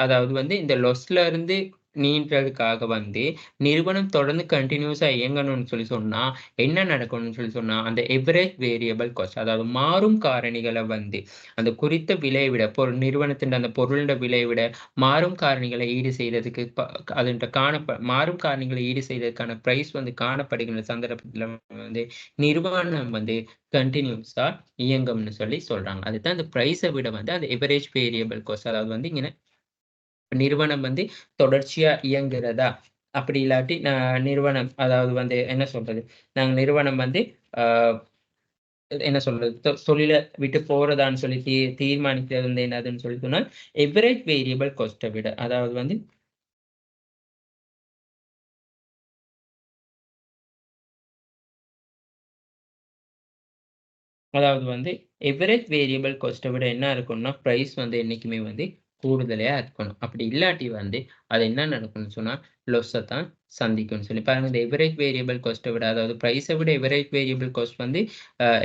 அதாவது வந்து இந்த லொஸ்ல இருந்து மீள்றதுக்காக வந்து நிறுவனம் தொடர்ந்து கன்டினியூஸா இயங்கணும்னு சொல்லி சொன்னா, என்ன நடக்கணும்னு சொல்லி சொன்னா, அந்த எவரேஜ் வேரியபிள் காஸ்ட் அதாவது மாறும் காரணிகள வந்து அந்த குறித்த விலைய விட நிறுவனத்தின் அந்த பொருளோட விலைய விட மாறும் காரணிகளை ஈடு செய்றதுக்கு அதுன்ட்ட மாறும் காரணிகளை ஈடு செய்றதுக்கான பிரைஸ் வந்து காணப்படுகின்ற சந்தர்ப்பத்தில வந்து நிறுவனம் வந்து கன்டினியூஸா இயங்கும்னு சொல்லி சொல்றாங்க. அதுதான் அந்த பிரைஸ விட வந்து அந்த எவரேஜ் வேரியபிள் காஸ்ட் அதாவது வந்து இங்க நிறுவனம் வந்து தொடர்ச்சியா இயங்குறதா? அப்படி இல்லாட்டி நிறுவனம் அதாவது வந்து என்ன சொல்றது? நாங்க நிறுவனம் வந்து அ என்ன சொல்றது? தொழில விட்டு போறதான்னு சொல்லி தீர்மானிக்கிறது வந்து என்னதுன்னு சொல்லி சொன்னா, எவரேஜ் வேரியபிள் காஸ்ட்ட விட. அதாவது வந்து அதாவது வந்து எவரேஜ் வேரியபிள் காஸ்ட்ட விட என்ன இருக்கும்னா, பிரைஸ் வந்து என்னைக்குமே வந்து கூடுதலையா இருக்கணும். அப்படி இல்லாட்டி வந்து அது என்ன நடக்கும்னு சொன்னா, லொஸ்ஸ தான் சந்திக்கும்னு சொல்லி. பாருங்க இந்த எவரேஜ் வேரியபிள் காஸ்ட்ட விட அதாவது பிரைஸ விட எவரேஜ் வேரியபிள் காஸ்ட் வந்து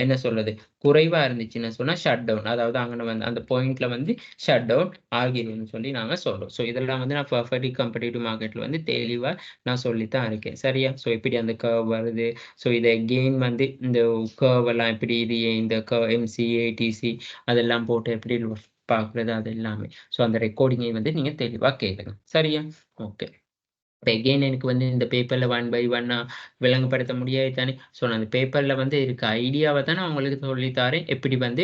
என்ன சொல்றது? குறைவா இருந்துச்சுன்னு சொன்னா ஷட் டவுன். அதாவது அங்கன வந்து அந்த பாயிண்ட்ல வந்து ஷட் டவுன் ஆகிரும்னு சொல்லி நாங்க சொல்றோம். ஸோ இதெல்லாம் வந்து நான் பெர்ஃபெக்ட்லி காம்படிட்டிவ் மார்க்கெட்ல வந்து தெளிவா நான் சொல்லி தான் இருக்கேன். சரியா? ஸோ எப்படி அந்த கர்வ் வருது? ஸோ இத கெயின் வந்து இந்த கர்வ் எல்லாம் எப்படி இது இந்த எம்சிஏ, டிசி அதெல்லாம் போட்டு எப்படி பார்க்குறது அது எல்லாமே. ஸோ அந்த ரெக்கார்டிங்கை வந்து நீங்க தெளிவா கேளுங்க. சரியா? ஓகே. இப்ப எகைன் எனக்கு வந்து இந்த பேப்பர்ல ஒன் பை ஒன்னா விளங்கப்படுத்த முடியாது தானே. ஸோ நான் அந்த பேப்பர்ல வந்து இருக்க ஐடியாவ தான் நான் உங்களுக்கு சொல்லி தாரேன். எப்படி வந்து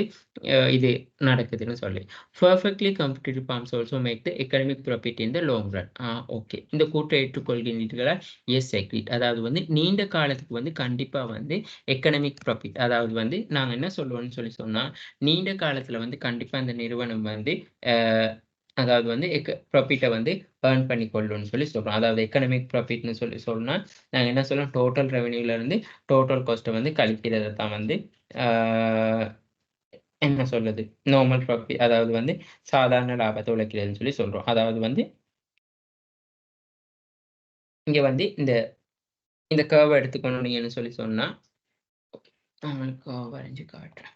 இது நடக்குதுன்னு சொல்லி. Perfectly competitive firms also make the economic profit in the long run. Okay. இந்த கூற்றை ஏற்றுக்கொள்கிறீர்களா? S agreed. அதாவது வந்து நீண்ட காலத்துக்கு வந்து கண்டிப்பா வந்து எக்கனாமிக் ப்ராஃபிட் அதாவது வந்து நாங்க என்ன சொல்லுவோம்னு சொல்லி சொன்னா, நீண்ட காலத்துல வந்து கண்டிப்பா இந்த நிறுவனம் வந்து அ அதாவது வந்து ப்ராஃபிட்ட வந்து ஏர்ன் பண்ணி கொள்ளும்னு சொல்லி சொல்றோம். அதாவது எக்கனாமிக் ப்ராஃபிட்ன்னு சொல்லி சொன்னா, நாங்க என்ன சொல்றோம் டோட்டல் ரெவென்யூல இருந்து டோட்டல் காஸ்ட்ட வந்து கழிக்கிறத தான் வந்து ஆ என்ன சொல்றது? நார்மல் ப்ராஃபிட் அதாவது வந்து சாதாரண லாபத்த உழைக்கிறதுன்னு சொல்லி சொல்றோம். அதாவது வந்து இங்க வந்து இந்த கர்வ எடுத்துக்கொண்டீங்கன்னு சொல்லி சொன்னா, நான் உங்களுக்கு கர்வ் வரைஞ்சு காட்டுறேன்.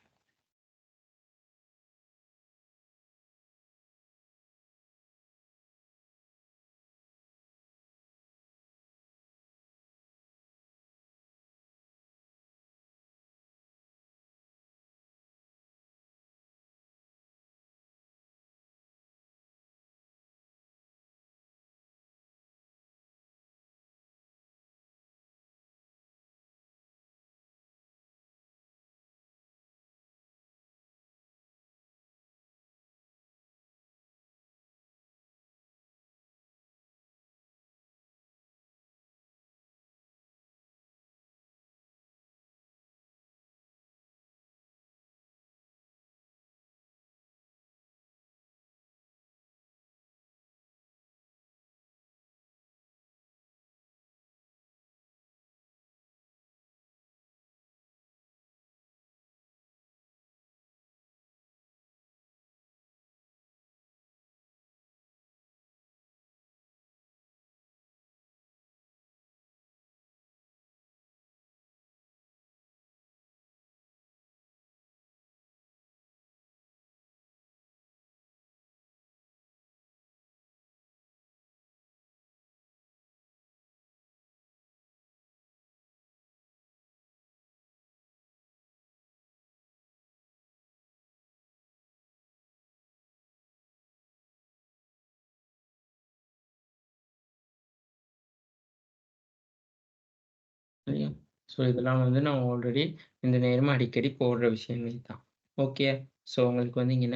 சரியா? ஸோ இதெல்லாம் வந்து நான் ஆல்ரெடி இந்த நேரமா அடிக்கடி போடுற விஷயங்கள் தான். ஓகே. ஸோ உங்களுக்கு வந்து இங்க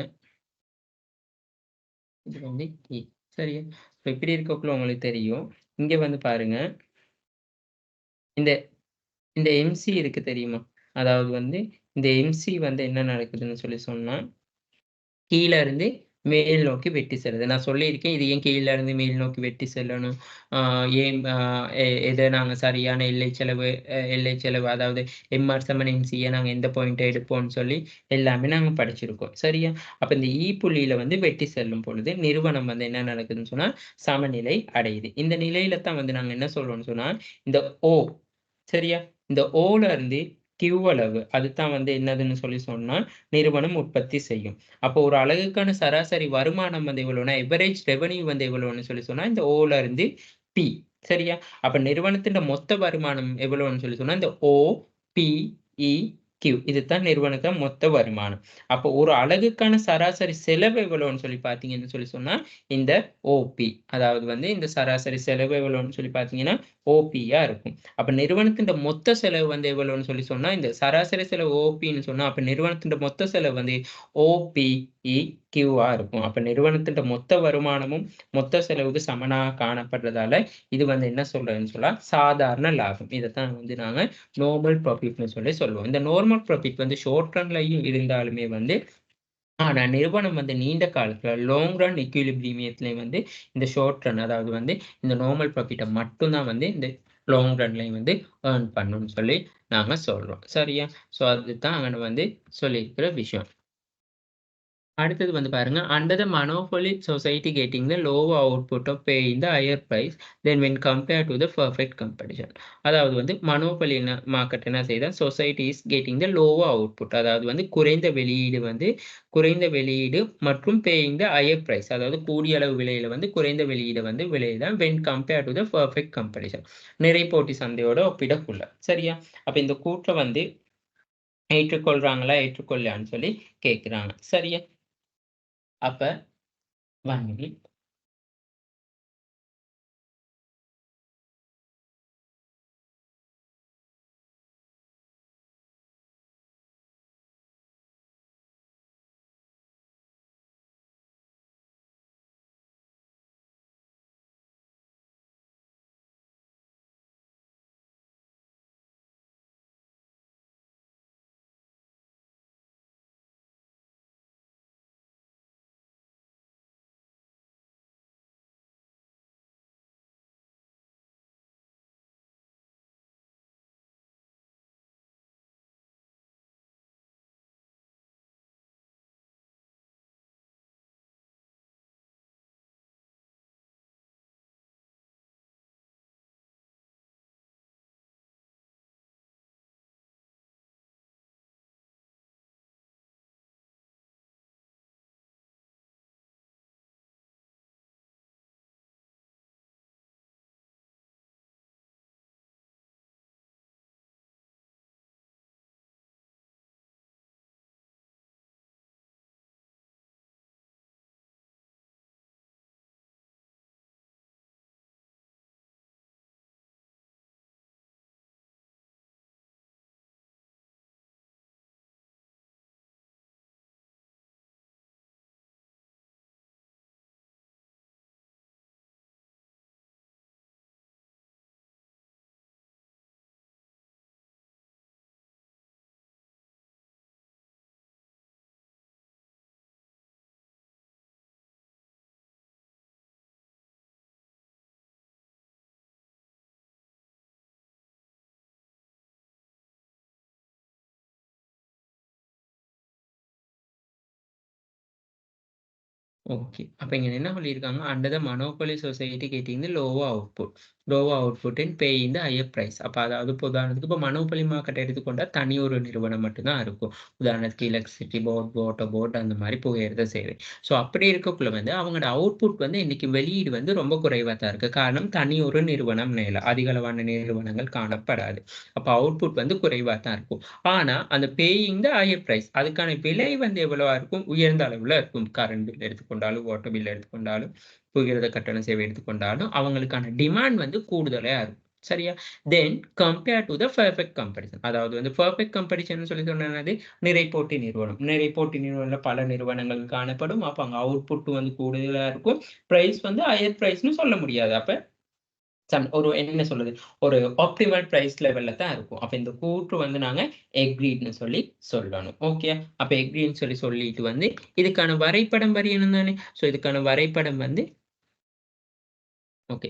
இது வந்து சரியா? ஸோ இப்படி இருக்கக்குள்ள உங்களுக்கு தெரியும். இங்க வந்து பாருங்க. இந்த இந்த எம்சி இருக்கு தெரியுமா? அதாவது வந்து இந்த எம்சி வந்து என்ன நடக்குதுன்னு சொல்லி சொன்னா, கீழ இருந்து மேல் நோக்கி வெட்டி செல்லுது. நான் சொல்லியிருக்கேன், இது ஏன் கீழ இருந்து மேல் நோக்கி வெட்டி செல்லணும்? ஏன் எத நாங்க சரியான எல்லை செலவு அதாவது எம்/என்/சி நாங்க எந்த பாயிண்ட்ட எடுப்போம்ன்னு சொல்லி எல்லாமே நாங்க படிச்சிருக்கோம். சரியா? அப்ப இந்த புள்ளியில வந்து வெட்டி செல்லும் பொழுது, நிறுவனம் வந்து என்ன நடக்குதுன்னு சொன்னா, சமநிலை அடையுது. இந்த நிலையில தான் வந்து நாங்க என்ன சொல்றோம்ன்னு சொன்னா, இந்த ஓ சரியா? இந்த ஓல இருந்து கியூ அளவு அதுதான் வந்து என்னதுன்னு சொல்லி சொன்னா, நிறுவனம் உற்பத்தி செய்யும். அப்போ ஒரு அலகுக்கான சராசரி வருமானம் வந்து எவ்வளோன்னா, எவரேஜ் ரெவென்யூ வந்து எவ்வளோன்னு சொல்லி சொன்னா, இந்த ஓல இருந்து பி. சரியா? அப்ப நிறுவனத்தின் மொத்த வருமானம் எவ்வளோன்னு சொல்லி சொன்னா, இந்த ஓ, பி, இ, கியூ. இதுதான் நிறுவனத்தின் மொத்த வருமானம். அப்போ ஒரு அலகுக்கான சராசரி செலவு எவ்வளோன்னு சொல்லி பார்த்தீங்கன்னு சொல்லி சொன்னா, இந்த ஓபி. அதாவது வந்து இந்த சராசரி செலவு எவ்வளோன்னு சொல்லி பார்த்தீங்கன்னா, ஓபியா இருக்கும். அப்ப நிறுவனத்தின் மொத்த செலவு வந்து எவ்வளோன்னு சொல்லி சொன்னா, இந்த சராசரி செலவு ஓபின்னு சொன்னா, அப்ப நிறுவனத்தின் மொத்த செலவு வந்து OPEQஆ இருக்கும். அப்ப நிறுவனத்தின் மொத்த வருமானமும் மொத்த செலவுக்கு சமனாக காணப்படுறதால, இது வந்து என்ன சொல்றதுன்னு சொன்னா, சாதாரண லாபம். இதத்தான் வந்து நாங்க நார்மல் ப்ராஃபிட்ன்னு சொல்லி சொல்லுவோம். இந்த நார்மல் ப்ராஃபிட் வந்து ஷார்ட் ரன்லயும் இருந்தாலுமே வந்து ஆனா நிறுவனம் வந்து நீண்ட காலத்துல லாங் ரன் ஈக்விலிபிரிமியத்திலயும் வந்து இந்த ஷார்ட் ரன் அதாவது வந்து இந்த நார்மல் ப்ராஃபிட்ட மட்டும் தான் வந்து இந்த லாங் ரன்லயும் வந்து ஏர்ன் பண்ணும்னு சொல்லி நாங்க சொல்றோம். சரியா? ஸோ அதுதான் அங்க வந்து சொல்லியிருக்கிற விஷயம். அடுத்தது வந்து பாருங்க, under the monopoly society getting the lower output of paying the higher price than when compared to the perfect competition. அதாவது வந்து மனோபலி மார்க்கெட் என்ன செய்யுது? Society is getting the lower output. அதாவது வந்து குறைந்த வெளியீடு மற்றும் பேயிங் த ஹையர் பிரைஸ். அதாவது கூடிய அளவு விலையில வந்து குறைந்த வெளியீடு வந்து விலையில when compared to the perfect competition. நிறைபோட்டி சந்தையோட ஒப்பிடக்குள்ள. சரியா? அப்ப இந்த கூற்ற வந்து ஏற்றுக்கொள்றாங்களா, ஏற்றுக்கொள்ளலையான்னு சொல்லி கேட்கிறாங்க. சரியா? அப்ப 1 மினிட். ஓகே. அப்ப இங்க என்ன சொல்லியிருக்காங்க, under the monopoly society getting the lower output and paying the higher price. அப்ப அதாவது இப்ப உதாரணத்துக்கு இப்ப மோனோபோலி மார்க்கெட் எடுத்துக்கொண்டா தனி ஒரு நிறுவனம் மட்டும் தான் இருக்கும். உதாரணத்துக்கு எலக்ட்ரிசிட்டி போர்ட், வாட்டர் போர்ட் அந்த மாரி புகையிரத சேவை. ஸோ அப்படி இருக்கக்குள்ள வந்து அவங்களோட அவுட்புட் வந்து இன்னைக்கு வெளியீடு வந்து ரொம்ப குறைவா தான் இருக்கு. காரணம் தனி ஒரு நிறுவனம் அதிக அளவான நிறுவனங்கள் காணப்படாது. அப்ப அவுட்புட் வந்து குறைவா தான் இருக்கும். ஆனா அந்த பேயிங் த ஹையர் பிரைஸ் அதுக்கான விலை வந்து எவ்வளவா இருக்கும்? உயர்ந்த அளவுல இருக்கும். கரண்ட் பில் எடுத்துக்கொண்டாலும், வாட்டர் பில் எடுத்துக்கொண்டாலும், புகையிரத கட்டண சேவை எடுத்துக்கொண்டாலும், அவங்களுக்கான டிமாண்ட் வந்து கூடுதலா இருக்கும். சரியா? Then compare to the perfect comparison. அதாவது வந்து பெர்ஃபெக்ட் கம்பேரிசன் சொல்லி சொன்னா என்னது? நிறைபோட்டி நிறுவனம். நிறைபோட்டி நிறுவனம்ல பல நிறுவனங்கள் காணப்படும். அப்ப அங்க அவுட்புட் வந்து கூடுதலா இருக்கும். பிரைஸ் வந்து ஹையர் பிரைஸ்ன்னு சொல்ல முடியாது. அப்ப ஒரு என்ன சொல்றது ஒரு ஆப்டிமல் பிரைஸ் லெவல்ல தான் இருக்கும். அப்ப இந்த கூற்று வந்து நாங்க எக்ரீட்னு சொல்லி சொல்லணும். ஓகே. அப்ப எக்ரீட்னு சொல்லிட்டு வந்து இதுக்கான வரைபடம் வரையணும் தானே. சோ இதுக்கான வரைபடம் வந்து ஓகே.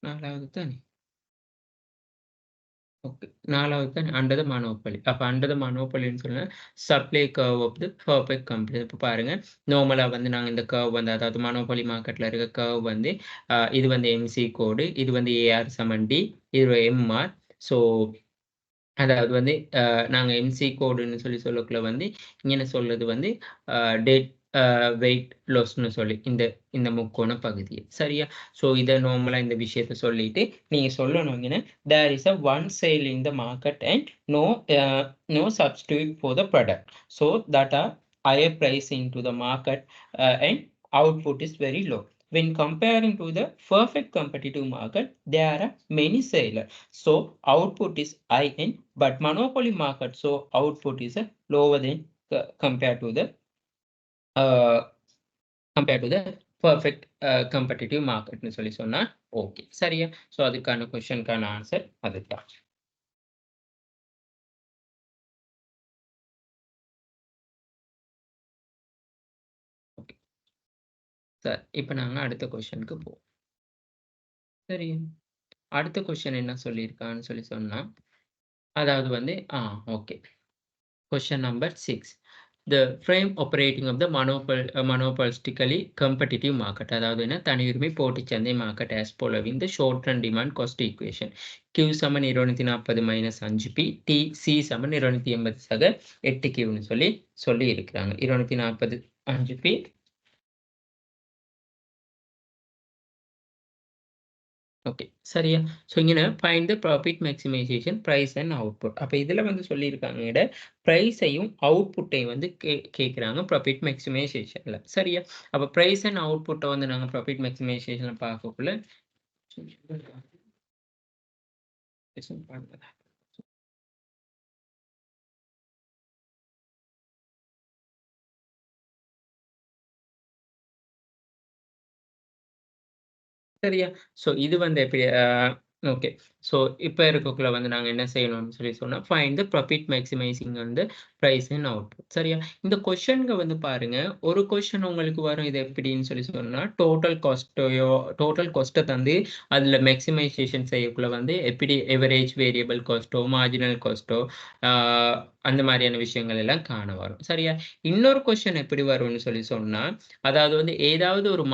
4வது தானே. ஓகே. 4வது தானே அண்டர் த மோனோபோலி. அப்ப அண்டர் த மோனோபோலின்னு சொன்னா supply curve of the perfect company. இப்ப பாருங்க நார்மலா வந்து நாங்க இந்த கர்வ் வந்து அதாவது மோனோபோலி மார்க்கெட்ல இருக்க கர்வ் வந்து இது வந்து எம்சி கோடு, இது வந்து ஏஆர் சமன் டி, இது எம்ஆர். ஸோ அதாவது வந்து நாங்க எம்சி கோடுன்னு சொல்லக்குள்ள வந்து இங்க சொல்றது வந்து டெட் வெயிட் லாஸ்ன்னு சொல்லி இந்த இந்த முக்கோண பகுதியை சரியா. ஸோ இதை நார்மலா இந்த விஷயத்த சொல்லிட்டு நீங்க சொல்லணுங்கன்னா there is a one sale in the market and no no substitute for the product. So that are higher price into the market and output is very low. When comparing to the perfect competitive market, there are many sellers. So output is high in, but monopoly market, so output is lower than compared to the perfect competitive market னு சொல்லி சொன்னா ஓகே சரியா. ஸோ அதுக்கான கொஸ்டினுக்கான ஆன்சர் அதுதான். ஓகே சார் இப்போ நாங்கள் அடுத்த கொஸ்டினுக்கு போவோம். சரி அடுத்த கொஸ்டின் என்ன சொல்லியிருக்கான்னு சொல்லி சொன்னா அதாவது வந்து okay question number 6 the frame operating of the monopolistically competitive market அதாவது என்ன தனியுரிமை போட்டிச் சந்தை market as following the short run demand cost equation Q சமன் 240 மைனஸ் 5P T C சமன் 280 சக 8Q ன்னு சொல்லி இருக்கிறாங்க. 240 5P ஓகே சரியா. ஸோ இங்கே find the profit maximisation price and output. அப்போ இதில் வந்து சொல்லியிருக்காங்க ப்ரைஸையும் அவுட்புட்டையும் வந்து கேட்குறாங்க ப்ராஃபிட் மேக்ஸிமைசேஷனில் சரியா. அப்போ ப்ரைஸ் அண்ட் அவுட்புட்டை வந்து நாங்கள் ப்ராஃபிட் மேக்ஸிமைசேஷனில் பார்க்கக்குள்ள சரியா. ஸோ இது வந்து எப்படி ஓகே. ஸோ இப்போ இருக்கக்குள்ள வந்து நாங்கள் என்ன செய்யணும்னு சொல்லி சொன்னால் ஃபைண்ட் த ப்ராஃபிட் மேக்ஸிமைசிங் வந்து ப்ரைஸ் அண்ட் அவுட்புட் சரியா. இந்த கொஷனுக்கு வந்து பாருங்க ஒரு கொஷன் உங்களுக்கு வரும். இது எப்படின்னு சொல்லி சொன்னால் டோட்டல் காஸ்ட்டை தந்து அதில் மேக்ஸிமைசேஷன் செய்யக்குள்ள வந்து எப்படி எவரேஜ் வேரியபிள் காஸ்ட்டோ மார்ஜினல் காஸ்ட்டோ அந்த மாதிரியான விஷயங்கள் எல்லாம் காண வரும் சரியா. இன்னொரு கொஸ்டின் எப்படி வரும்னு சொல்லி சொன்னா அதாவது வந்து ஏதாவது ஒரு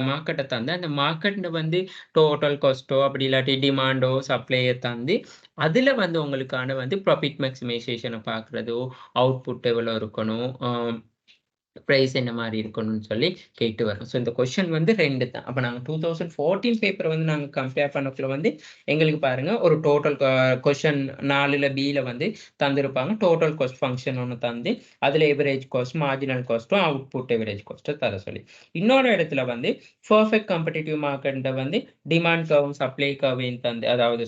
மார்க்கெட்டை தந்து அந்த மார்க்கெட்ல வந்து டோட்டல் காஸ்ட்டோ அப்படி இல்லாட்டி டிமாண்டோ சப்ளையை தந்து அதுல வந்து உங்களுக்கான வந்து ப்ராஃபிட் மேக்ஸிமைசேஷனை பார்க்கறதோ அவுட்புட் எவ்வளோ இருக்கணும் ப்ரைஸ் என்ன மாதிரி இருக்கணும்னு சொல்லி கேட்டு வரும். ஸோ இந்த கொஸ்டின் வந்து 2 தான். அப்போ நாங்கள் 2014 பேப்பர் வந்து நாங்கள் கம்பேர் பண்ணக்குள்ள வந்து எங்களுக்கு பாருங்க ஒரு டோட்டல் கொஸ்டின் 4ல் பியில் வந்து தந்திருப்பாங்க. டோட்டல் காஸ்ட் ஃபங்க்ஷன் ஒன்று தந்து அதில் எவரேஜ் காஸ்ட் மார்ஜினல் காஸ்ட்டும் அவுட்புட் எவரேஜ் காஸ்ட்டை தர சொல்லி இன்னொரு இடத்துல வந்து பர்ஃபெக்ட் காம்படிட்டிவ் மார்க்கெட்டை வந்து டிமாண்ட் கர்வும் சப்ளை கர்வையும் தந்து அதாவது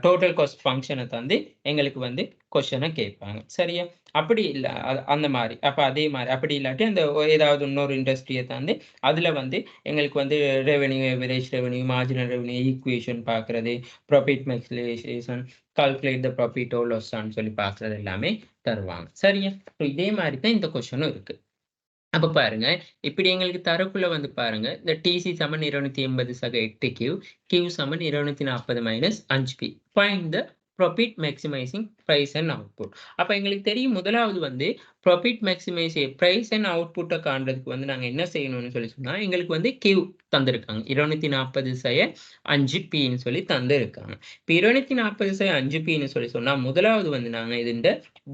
டோட்டல் காஸ்ட் ஃபங்க்ஷனை தந்து எங்களுக்கு வந்து கொஸ்டினை கேட்பாங்க சரியா. அப்படி இல்லை அந்த மாதிரி அப்போ அதே மாதிரி அப்படி இல்லாட்டி அந்த ஏதாவது இன்னொரு இண்டஸ்ட்ரியை தாண்டி அதில் வந்து எங்களுக்கு வந்து revenue average revenue marginal revenue equation பார்க்குறது profit maximisation calculate the profit or லாஸ்ன்னு சொல்லி பார்க்குறது எல்லாமே தருவாங்க சரியா. ஸோ இதே மாதிரி தான் இந்த கொஸ்டினும் இருக்குது. அப்போ பாருங்க இப்படி எங்களுக்கு தரக்குள்ள வந்து பாருங்க இந்த டிசி சமன் 280 சக 8Q Q சமன் 240 minus 5P find the profit maximising price and output. அப்போ எங்களுக்கு தெரியும் முதலாவது வந்து ப்ராஃபிட் மேக்ஸிமைசே ப்ரைஸ் அண்ட் அவுட்புட்டை காண்றதுக்கு வந்து நாங்கள் என்ன செய்யணும்னு சொல்லி சொன்னால் எங்களுக்கு வந்து Q தந்திருக்காங்க 240 சய 5Pன்னு சொல்லி தந்திருக்காங்க. இப்போ 240 சய 5Pன்னு சொல்லி சொன்னால் முதலாவது வந்து நாங்கள் இதுண்ட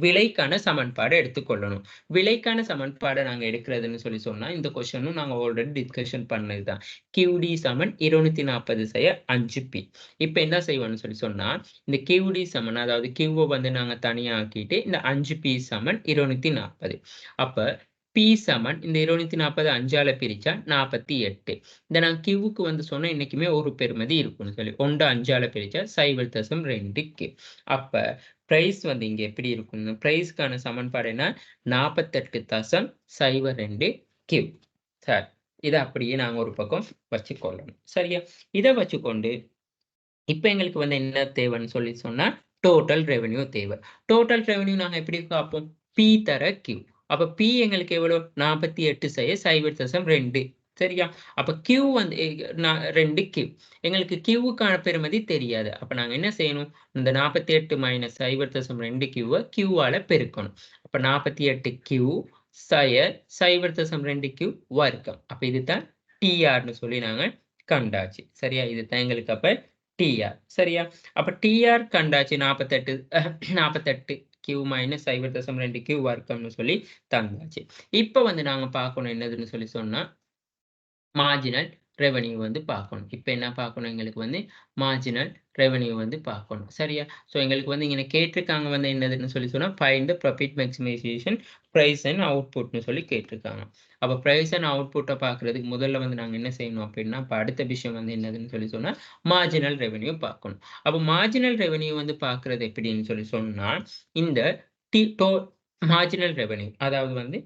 விலைக்கான சமன்பாடு எடுத்துக்கொள்ளணும். விலைக்கான சமன்பாடை நாங்கள் எடுக்கிறதுன்னு சொல்லி சொன்னால் இந்த கொஸ்டினும் நாங்கள் ஆல்ரெடி டிஸ்கஷன் பண்ணது தான். QD சமன் 240 சய 5P. இப்போ என்ன செய்வோம்னு சொல்லி சொன்னால் இந்த QD சமன் அதாவது Qவை வந்து நாங்கள் தனியாக ஆக்கிட்டு இந்த 5P சமன் 240. அப்போ P சமன் இந்த 240 5ஆல பிரிச்சா 48. இந்த நான் Qவுக்கு வந்து சொன்னால் இன்னைக்குமே ஒரு பெருமதி இருக்குன்னு சொல்லி 1 5ஆல பிரிச்சா 0.2K. அப்போ பிரைஸ் வந்து இங்க எப்படி இருக்கும்னு பிரைஸ்க்கான சமன்பாடு என்ன 48.02Q சார் இத அப்படியே நாங்க ஒரு பக்கம் வச்சுக்கொள்ளணும். சரியா? இத வச்சுக்கொண்டு இப்ப எங்களுக்கு வந்து என்ன தேவைன்னு சொல்லி சொன்னா, டோட்டல் ரெவென்யூ தேவை. டோட்டல் ரெவென்யூ நாங்க எப்படி பார்ப்போம்? P தர Q. அப்ப P எங்களுக்கு எவ்வளோ? 48/0.2 சரியா? அப்ப Q வந்து 2Q. எங்களுக்கு Qவுக்கான பெறுமதி தெரியாது. அப்ப நாங்க என்ன செய்யணும்? இந்த 48 - 0.2Qவ Qவால பெருக்கணும். அப்ப 48Q / 0.2Q வர்க்கம். அப்ப இதுதான் TRன்னு சொல்லி நாங்க கண்டாச்சு. சரியா? இதுதான் எங்களுக்கு அப்ப TR சரியா? அப்ப TR கண்டாச்சு 48 Q - 0.2Q வர்க்கம்னு சொல்லி தந்தாச்சு. இப்ப வந்து நாங்க பார்க்கணும் என்னதுன்னு சொல்லி சொன்னா, மார்ஜினல் ரெவென்யூ வந்து பார்க்கணும். இப்ப என்ன பார்க்கணும் எங்களுக்கு வந்து மார்ஜினல் ரெவென்யூ வந்து பார்க்கணும். சரியா? ஸோ எங்களுக்கு வந்து இங்க கேட்டிருக்காங்க வந்து என்னதுன்னு சொல்லி சொன்னா, find the profit maximisation price and அவுட்புட்ன்னு சொல்லி கேட்டிருக்காங்க. அப்ப பிரைஸ் அண்ட் அவுட்புட்ட பார்க்கிறதுக்கு முதல்ல வந்து நாங்க என்ன செய்யணும் அப்படின்னா, அப்ப அடுத்த விஷயம் வந்து என்னதுன்னு சொல்லி சொன்னா, மார்ஜினல் ரெவென்யூ பார்க்கணும். அப்ப மார்ஜினல் ரெவென்யூ வந்து பார்க்கிறது எப்படின்னு சொல்லி சொன்னா, இந்த டி டோ மார்ஜினல் ரெவென்யூ அதாவது வந்து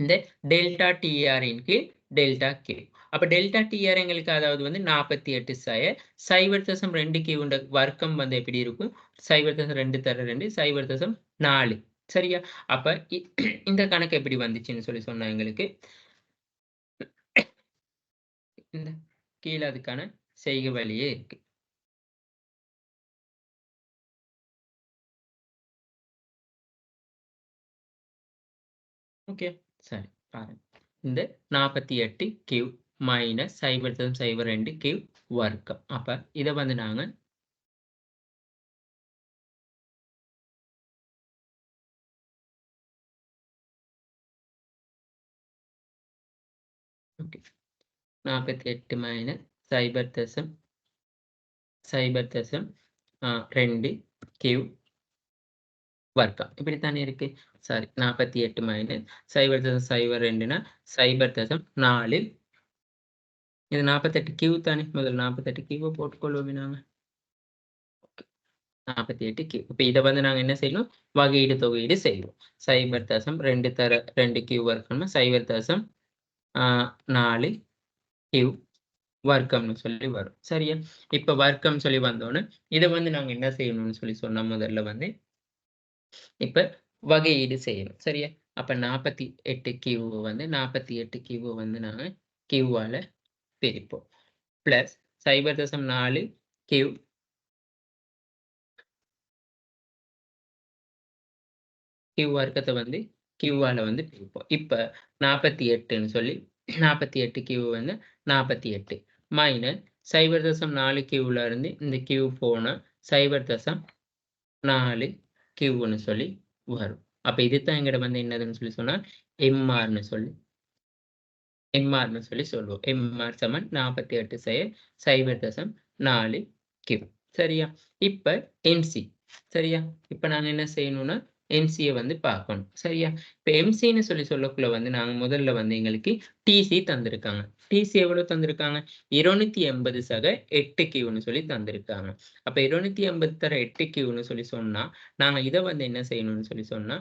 இந்த டெல்டா டிஆர் இன் கீழ் டெல்டா கியூ. அப்ப டெல்டா டிஆர் எங்களுக்கு அதாவது வந்து 48/0.2 கியூன்ற வர்க்கம் வந்து எப்படி இருக்கும்? 0.2 தர 2 0.4 சரியா? அப்ப இந்த கணக்கு எப்படி வந்துச்சுன்னு சொல்லி சொன்னா எங்களுக்கு, இந்த கீழ அதுக்கான செய்கை வழியே இருக்கு. ஓகே. சரி பாருங்க. இந்த 48 கியூ மைனஸ் 0.02 கியூ வர்க்கம். அப்ப இத வந்து நாங்க ஓகே. 48 மைனஸ் 0.02 கியூ வர்க்கம். இப்படித்தானே இருக்கு. சாரி 48 மைனஸ் 0.02னா 0.4 இது 48 கியூ தானே. முதல்ல 48 கியூவ போட்டுக்கொள்வோமே நாங்க. 48 கியூ. இப்ப இத வந்து நாங்க என்ன செய்யணும்? வகையீடு தொகையீடு செய்வோம். 0.2 தர 2 கியூ வர்க்கம்னா 0.4 கியூ வர்க்கம்னு சொல்லி வரும். சரியா? இப்ப வர்க்கம் சொல்லி வந்தோனே, இத வந்து நாங்க என்ன செய்யணும்னு சொல்லி சொன்னா முதல்ல வந்து, இப்ப வகையீடு செய்யணும். சரியா? அப்ப 48 கியூவ வந்து 48 கியூவ வந்து நாங்க கியூவால பிரிப்போம். பிளஸ் 0.4 கியூ கியூ வர்க்கத்த வந்து கியூவால வந்து பிரிப்போம். இப்ப 48ன்னு சொல்லி 48 கியூ வந்து 48 மைனஸ் 0.4 கியூல இருந்து இந்த கியூ போனா 0.4 கியூன்னு சொல்லி வரும். அப்ப இதுதான் எங்கிட்ட வந்து என்னதுன்னு சொல்லி சொன்னா, எம்ஆர்ன்னு சொல்லி சொல்லுவோம். எம்ஆர் சமன் 48 செயல் 0.4 கியூ. சரியா? இப்ப எம்சி. சரியா? இப்ப நாங்க என்ன செய்யணும்னா, எம்சிய வந்து பார்க்கணும். சரியா? இப்ப எம்சின்னு சொல்லி சொல்லக்குள்ள வந்து நாங்க முதல்ல வந்து எங்களுக்கு டிசி தந்திருக்காங்க. டிசி எவ்வளவு தந்திருக்காங்க? 280/8 கியூன்னு சொல்லி தந்திருக்காங்க. அப்ப 280 தர 8 கியூன்னு சொல்லி சொன்னா, நாங்க இத வந்து என்ன செய்யணும்னு சொல்லி சொன்னா,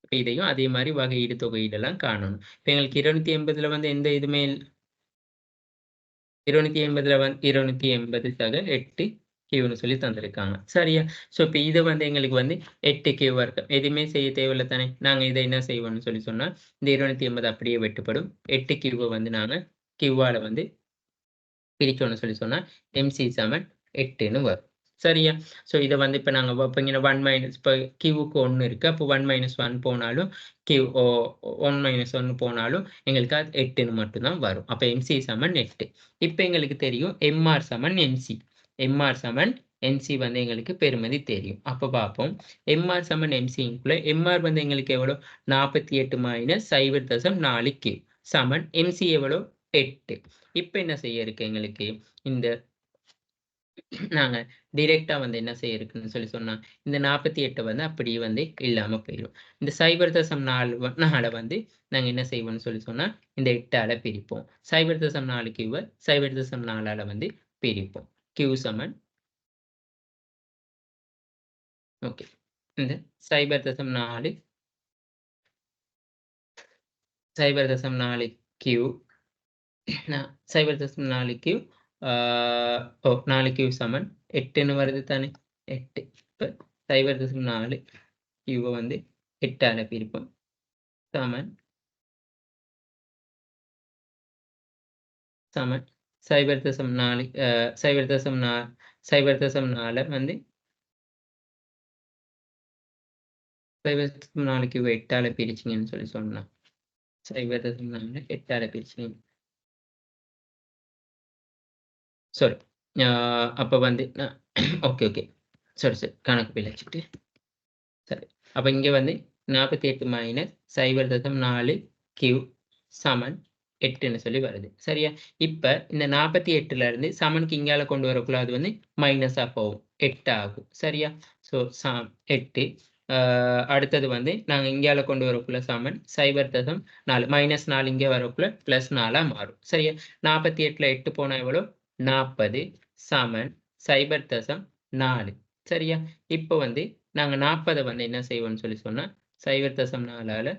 இப்ப இதையும் அதே மாரி வகையீடு, தொகையீடெல்லாம் காணணும். இப்ப எங்களுக்கு 280ல வந்து எந்த இதுவுமே 280ல 280/8 கியூன்னு சொல்லி தந்திருக்காங்க. சரியா? ஸோ இப்ப இது வந்து எங்களுக்கு வந்து 8 கியூ வர்க்கம். எதுவுமே செய்ய தேவையில்ல தானே. நாங்க இத என்ன செய்வோம்னு சொல்லி சொன்னா, இந்த 280 அப்படியே வெட்டுப்படும். 8 கியூவ வந்து நாங்க கியூவால வந்து பிரிச்சோம்னு சொல்லி சொன்னா, எம்சி சமன் 8ன்னு வரும். சரியா? ஸோ இத வந்து இப்ப நாங்க இப்ப இங்க 1 மைனஸ் இப்ப கியூவுக்கு 1 இருக்கு. அப்போ 1 - 1 போனாலும் கியூ ஓ 1 - 1 போனாலும் எங்களுக்கு அது 8ன்னு மட்டும் தான் வரும். அப்ப எம்சி சமன் 8. இப்ப எங்களுக்கு தெரியும் எம்ஆர் சமன் எம்சி. எம்ஆர் சமன் எம்சி வந்து எங்களுக்கு பெறுமதி தெரியும். அப்ப பார்ப்போம். எம்ஆர் சமன் எம்சிக்குள்ள எம்ஆர் வந்து எங்களுக்கு எவ்வளோ? 48 - 0.4 கியூ சமன் எம்சி எவ்வளோ? 8. இப்ப என்ன செய்ய இருக்கு எங்களுக்கு? இந்த நாங்க டைரக்ட்டா வந்து என்ன செய்ய இருக்குன்னு சொல்லி சொன்னா, இந்த 48 வந்து அப்படியே வந்து இல்லாம போயிரும். இந்த 0.4 வந்து நாங்க என்ன செய்வோம்னு சொல்லி சொன்னா, இந்த 8ஆல பிரிப்போம். 0.4 கியூவ 0.4ஆல வந்து பிரிப்போம். கியூ சமன் ஓகே. இந்த 0.4 0.4 கியூ 0.4 கியூ 4 கியூ சமன் 8ன்னு வருது தானே 8. இப்போ 0.4 கியூவை வந்து 8ஆல பிரிப்போம் சமன் 0.4 0.4 வந்து 0.4 கியூ 8ஆல பிரிச்சிங்கன்னு சொல்லி சொன்னா 0.4 8ஆல பிரிச்சிங்க சாரி அப்போ வந்து ஓகே சரி கணக்கு பிழைச்சிட்டு சரி அப்போ இங்கே வந்து 48 மைனஸ் 0.4 கியூ சமன் 8ன்னு சொல்லி வருது சரியா இப்போ இந்த 48ல இருந்து சமனுக்கு இங்கால கொண்டு வரக்குள்ள அது வந்து மைனஸாக போகும் 8 ஆகும் சரியா ஸோ 8 அடுத்தது வந்து நாங்கள் இங்கால கொண்டு வரக்குள்ள சமன் 0.4 -4 இங்கே வரக்குள்ள +4 மாறும் சரியா 48ல 8 போனால் எவ்வளோ 40 சமன் 0.4 சரியா இப்போ வந்து நாங்கள் 40 வந்து என்ன செய்வோம்னு சொல்லி சொன்னா 0.4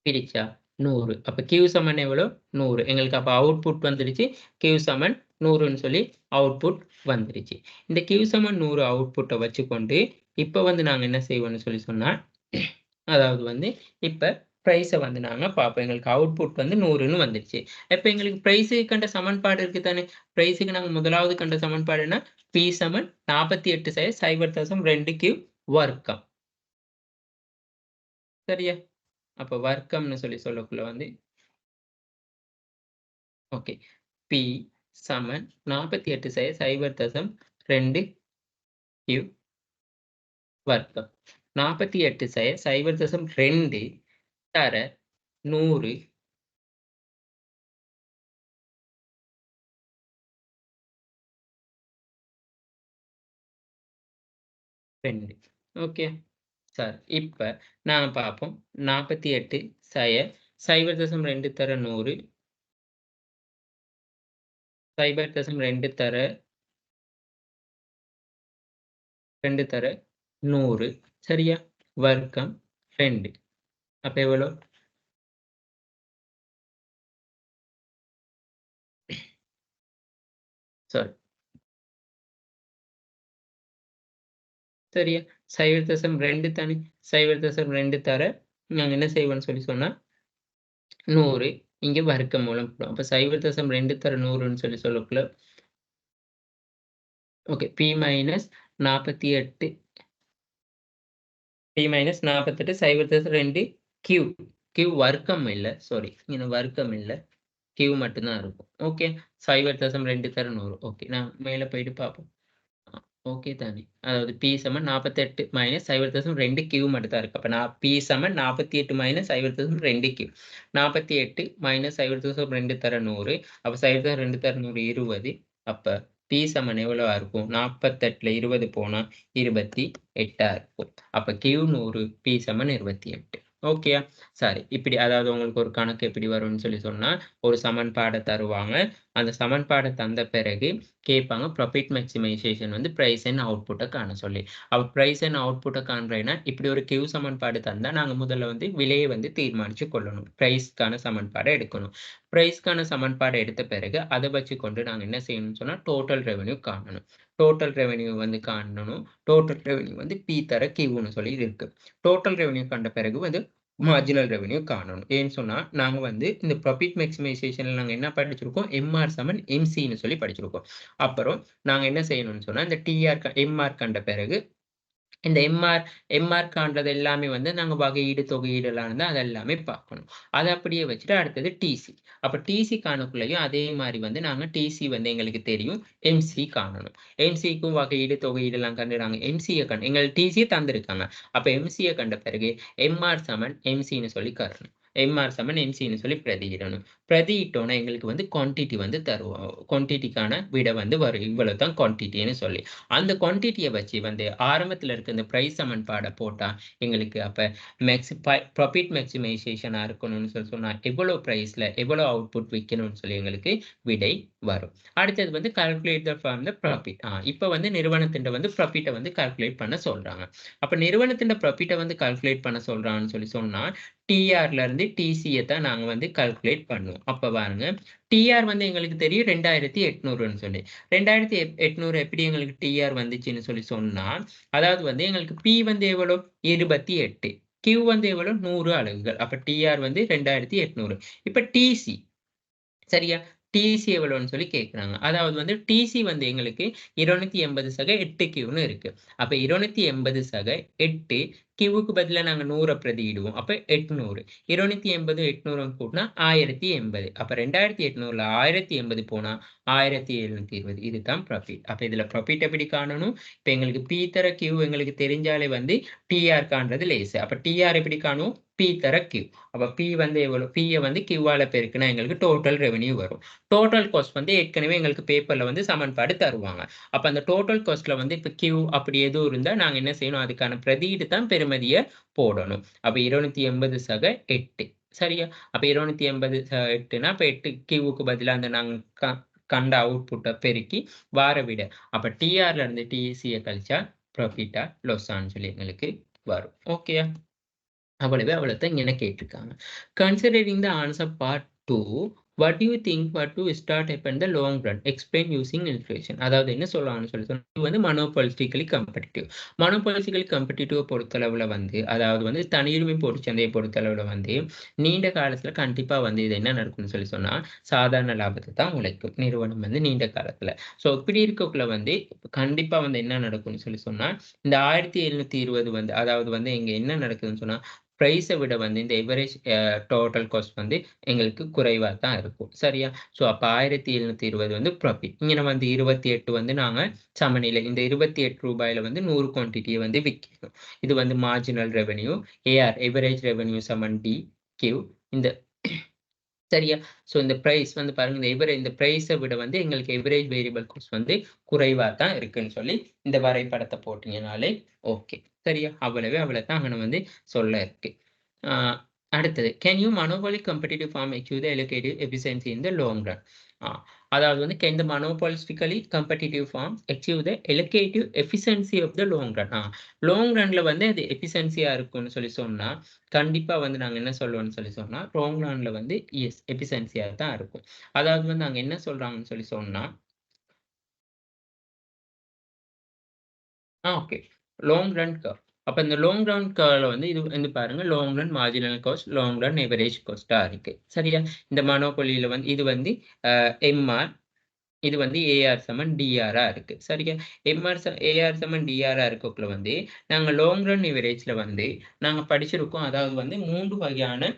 பிரிச்சா 100 அப்போ கியூ சமன் எவ்வளோ 100 எங்களுக்கு அப்போ அவுட்புட் வந்துடுச்சு கியூ சமன் 100ன்னு சொல்லி அவுட்புட் வந்துடுச்சு இந்த கியூ சமன் 100 அவுட்புட்டை வச்சுக்கொண்டு இப்போ வந்து நாங்கள் என்ன செய்வோம்னு சொல்லி சொன்னா அதாவது வந்து இப்போ ப்ரைஸை வந்து நாங்கள் பார்ப்போம் எங்களுக்கு அவுட்புட் வந்து 100ன்னு வந்துடுச்சு இப்போ எங்களுக்கு ப்ரைஸுக்கு கண்ட சமன்பாடு இருக்கு தானே ப்ரைஸுக்கு நாங்கள் முதலாவது கண்ட சமன்பாடுனா பி சமன் 48 0.2 கியூ வர்க்கம் சரியா அப்போ வர்க்கம்னு சொல்லி சொல்லக்குள்ள வந்து ஓகே பி சமன் 48 0.2 கியூ வர்க்கம் 48 0.2 தர 100 2 ஓகே சார் இப்போ நான் பார்ப்போம் 48 0.2 தர 100 0.2 தர 2 தர 100 சரியா வர்க்கம் 2 அப்போ எவ்வளோ சாரி சரியா 0.2 தானே 0.2 தர நாங்கள் என்ன செய்வோம்னு சொல்லி சொன்னா 100 இங்கே வர்க்க மூலம் போடும் அப்போ 0.2 தர 100ன்னு சொல்லி சொல்லக்குள்ள okay P minus 48 P minus 48 0.2 Q Q வர்க்கம் இல்லை சாரி இங்கே வர்க்கம் இல்லை கியூ மட்டும்தான் இருக்கும் ஓகே 0.2 தர 100 ஓகே நான் மேலே போயிட்டு பார்ப்போம் ஓகே தானே அதாவது பி சமன் 48 மைனஸ் 0.2 கியூ மட்டும் தான் இருக்கு அப்போ நான் பி சமன் 48 மைனஸ் 0.2 கியூ 48 மைனஸ் 0.2 தர 100 அப்போ 0.2 தர 100 20 அப்போ பி சமன் எவ்வளவா இருக்கும் 48ல 20 போனா 28 இருக்கும் அப்போ கியூ 100 பி சமன் 28 ஓகேயா சரி இப்படி அதாவது உங்களுக்கு ஒரு கணக்கு எப்படி வரும்னு சொல்லி சொன்னா ஒரு சமன்பாடை தருவாங்க அந்த சமன்பாடை தந்த பிறகு கேட்பாங்க ப்ராஃபிட் மேக்ஸிமைசேஷன் வந்து ப்ரைஸ் அண்ட் அவுட்புட்டை காண சொல்லி அப்போ ப்ரைஸ் அண்ட் அவுட்புட்டை காண்றேன்னா இப்படி ஒரு கியூ சமன்பாடு தந்தால் நாங்கள் முதல்ல வந்து விலையை வந்து தீர்மானித்து கொள்ளணும் ப்ரைஸ்க்கான சமன்பாடை எடுக்கணும் ப்ரைஸ்க்கான சமன்பாடை எடுத்த பிறகு அதை வச்சு கொண்டு நாங்கள் என்ன செய்யணும்னு சொன்னால் டோட்டல் ரெவென்யூ காணணும் டோட்டல் ரெவென்யூ வந்து காணணும் டோட்டல் ரெவென்யூ வந்து பி தர கியூன்னு சொல்லி இருக்கு டோட்டல் ரெவென்யூ கண்ட பிறகு வந்து மார்ஜினல் ரெவென்யூ காணணும் ஏன்னு சொன்னால் நாங்கள் வந்து இந்த ப்ராஃபிட் மேக்ஸிமைசேஷனில் நாங்கள் என்ன படிச்சிருக்கோம் எம்ஆர் சமன் எம்சின்னு சொல்லி படிச்சிருக்கோம் அப்புறம் நாங்கள் என்ன செய்யணும்னு சொன்னால் இந்த எம்ஆர் கண்ட பிறகு இந்த எம்ஆர் காண்றது எல்லாமே வந்து நாங்கள் வகையீடு தொகையீடுலாம் இருந்தால் அது எல்லாமே பார்க்கணும் அதை அப்படியே வச்சுட்டு அடுத்தது டிசி அப்போ டிசி காணக்குள்ளையும் அதே மாதிரி வந்து நாங்கள் டிசி வந்து எங்களுக்கு தெரியும் எம்சி காணணும் எம்சிக்கும் வகையீடு தொகையீடுலாம் கண்டுறாங்க எம்சியை எங்களுக்கு டிசியை தந்திருக்காங்க அப்போ எம்சியை கண்ட பிறகு எம்ஆர் சமன் எம்சின்னு சொல்லி கரணும் எம்ஆர் சமன் எம்சின்னு சொல்லி பிரதியிடணும் பிரதியிட்டோன்னா எங்களுக்கு வந்து குவான்டிட்டி வந்து தருவோம். குவான்டிட்டிக்கான விடை வந்து வரும். இவ்வளவு தான் குவான்டிட்டின்னு சொல்லி. அந்த குவான்டிட்டிய வச்சு வந்து ஆரம்பத்துல இருக்க இந்த பிரைஸ் சமன்பாட போட்டா எங்களுக்கு அப்ப ப்ராஃபிட் மேக்ஸிமைசேஷனா இருக்கணும்னு சொன்னா எவ்வளவு பிரைஸ்ல எவ்வளவு அவுட்புட் விக்கணும்னு சொல்லி எங்களுக்கு விடை வரும். அடுத்தது வந்து calculate the firm the profit. இப்ப வந்து நிறுவனத்தின் வந்து ப்ராஃபிட்ட வந்து கால்குலேட் பண்ண சொல்றாங்க. அப்ப நிறுவனத்தின் ப்ராஃபிட்ட வந்து கால்குலேட் பண்ண சொல்றாங்கன்னு சொன்னா டிஆர்ல இருந்து டிசிய தான் நாங்க வந்து கால்குலேட் பண்ணுவோம். அப்ப பாருங்க டிஆர் வந்து எங்களுக்கு தெரியும் 2800ன்னு சொல்லி. 2800 எப்படி எங்களுக்கு டிஆர் வந்துச்சுன்னு சொல்லி சொன்னா, அதாவது வந்து எங்களுக்கு பி வந்து எவ்வளோ 28. கியூ வந்து எவ்வளோ 100 அலகுகள். அப்ப டிஆர் வந்து 2800. இப்ப டிசி சரியா? டிசி எவ்வளோன்னு சொல்லி கேட்குறாங்க. அதாவது வந்து டிசி வந்து எங்களுக்கு 280 சக 8 கியூன்னு இருக்கு. அப்ப 280 சக 8 கியூவுக்கு பதிலா நாங்க 100 பிரதியிடுவோம். அப்ப 800. 280 800 கூட்டினா 1080. அப்ப 2800ல 1080 போனா 1720. இதுதான் ப்ராஃபிட். அப்ப இதுல ப்ராஃபிட் எப்படி காணணும்? இப்ப எங்களுக்கு பி தர கியூ எங்களுக்கு தெரிஞ்சாலே வந்து டிஆர் காண்றது லேசு. அப்ப டிஆர் எப்படி காணும்? பி தர கியூ. அப்ப பி வந்து எவ்வளோ? பிய வந்து கியூவால பெருக்குனா எங்களுக்கு டோட்டல் ரெவென்யூ வரும். டோட்டல் காஸ்ட் வந்து ஏற்கனவே எங்களுக்கு பேப்பர்ல வந்து சமன்பாடு தருவாங்க. அப்ப அந்த டோட்டல் காஸ்ட்ல வந்து இப்ப கியூ அப்படி எதுவும் இருந்தா நாங்க என்ன செய்யணும்? அதுக்கான பிரதியீடு தான் பெறுமதிய போடணும். அப்ப 280 சக 8 சரியா? அப்ப 280 8னா அப்ப 8 கியூவுக்கு பதிலா அந்த நாங்க கண்ட அவுட்புட்ட பெருக்கி வார விட. அப்ப டிஆர்ல இருந்து டிசிய கழிச்சா ப்ராஃபிட்டா லாஸான்னு சொல்லி எங்களுக்கு வரும். ஓகேயா? அவ்வளவுதான் இங்க என்ன கேட்டிருக்காங்க. Considering the answer part 2, what do you think what to start up in the long run? Explain using illustration. அதாவது என்ன சொல்றாங்கன்னு சொல்லி சொன்னா, இது வந்து மனோபாலிட்டிக்கலி காம்படிட்டிவ். மனோபாலிட்டிக்கலி காம்படிட்டிவ் பொறுத்தளவுல வந்து, அதாவது வந்து தனியுரிமை போட்டிச் சந்தையை பொறுத்தளவுல வந்து, நீண்ட காலத்துல கண்டிப்பா வந்து இது என்ன நடக்கும்னு சொல்லி சொன்னா, சாதாரண லாபத்தை தான் உழைக்கும். நிறுவனம் வந்து நீண்ட காலத்துல. ஸோ இப்படி இருக்கக்குள்ள வந்து கண்டிப்பா வந்து என்ன நடக்கும்னு சொல்லி சொன்னா, இந்த 1720 வந்து அதாவது வந்து இங்க என்ன நடக்குதுன்னு சொன்னா, பிரைஸ விட வந்து இந்த எவரேஜ் டோட்டல் காஸ்ட் வந்து எங்களுக்கு குறைவா தான் இருக்கும். சரியா? ஸோ அப்ப 1720 வந்து ப்ராஃபிட். இங்க நம்ம வந்து 28 வந்து நாங்க சமநிலை. இந்த ரூ. 28ல வந்து 100 குவான்டிட்டிய வந்து விக்கணும். இது வந்து marginal revenue. AR average revenue சமன் டி, கியூ. இந்த சரியா? ஸோ இந்த பிரைஸ் வந்து பாருங்க, இந்த பிரைஸ விட வந்து எங்களுக்கு எவரேஜ் வேரியபிள் காஸ்ட் வந்து குறைவா தான் இருக்குன்னு சொல்லி இந்த வரைபடத்த போட்டீங்கனாலே ஓகே. சரியா? அவ்வளவுதான் அங்க வந்து சொல்ல இருக்கு. அடுத்தது, can you monopoly competitive firm achieve the allocative efficiency in the long run? அதாவது வந்து can the monopolistically competitive firm achieve the allocative efficiency of the long run? Long ரன்ல வந்து அது எஃபிஷியன்சியா இருக்கும்னு சொல்லி சொன்னா, கண்டிப்பா வந்து நாங்க என்ன சொல்லுவோம்னு சொல்லி சொன்னா, லாங் ரன்ல வந்து எஸ் எஃபிஷியன்சியா தான் இருக்கும். அதாவது வந்து நாங்க என்ன சொல்றாங்கன்னு சொல்லி சொன்னா, ஓகே. Long run curve. அப்ப இந்த லாங் ரன் கர்வ்ல வந்து இது வந்து பாருங்க, long run marginal cost, long run average காஸ்ட்டா இருக்கு. சரியா? இந்த மோனோபோலில வந்து இது வந்து எம்ஆர், இது வந்து ஏஆர் சமன் டிஆரா இருக்கு. சரியா? ஏஆர் சமன் டிஆரா இருக்கக்குள்ள வந்து நாங்க லாங் ரன் எவரேஜ்ல வந்து நாங்க படிச்சிருக்கோம். அதாவது வந்து 3 வகையான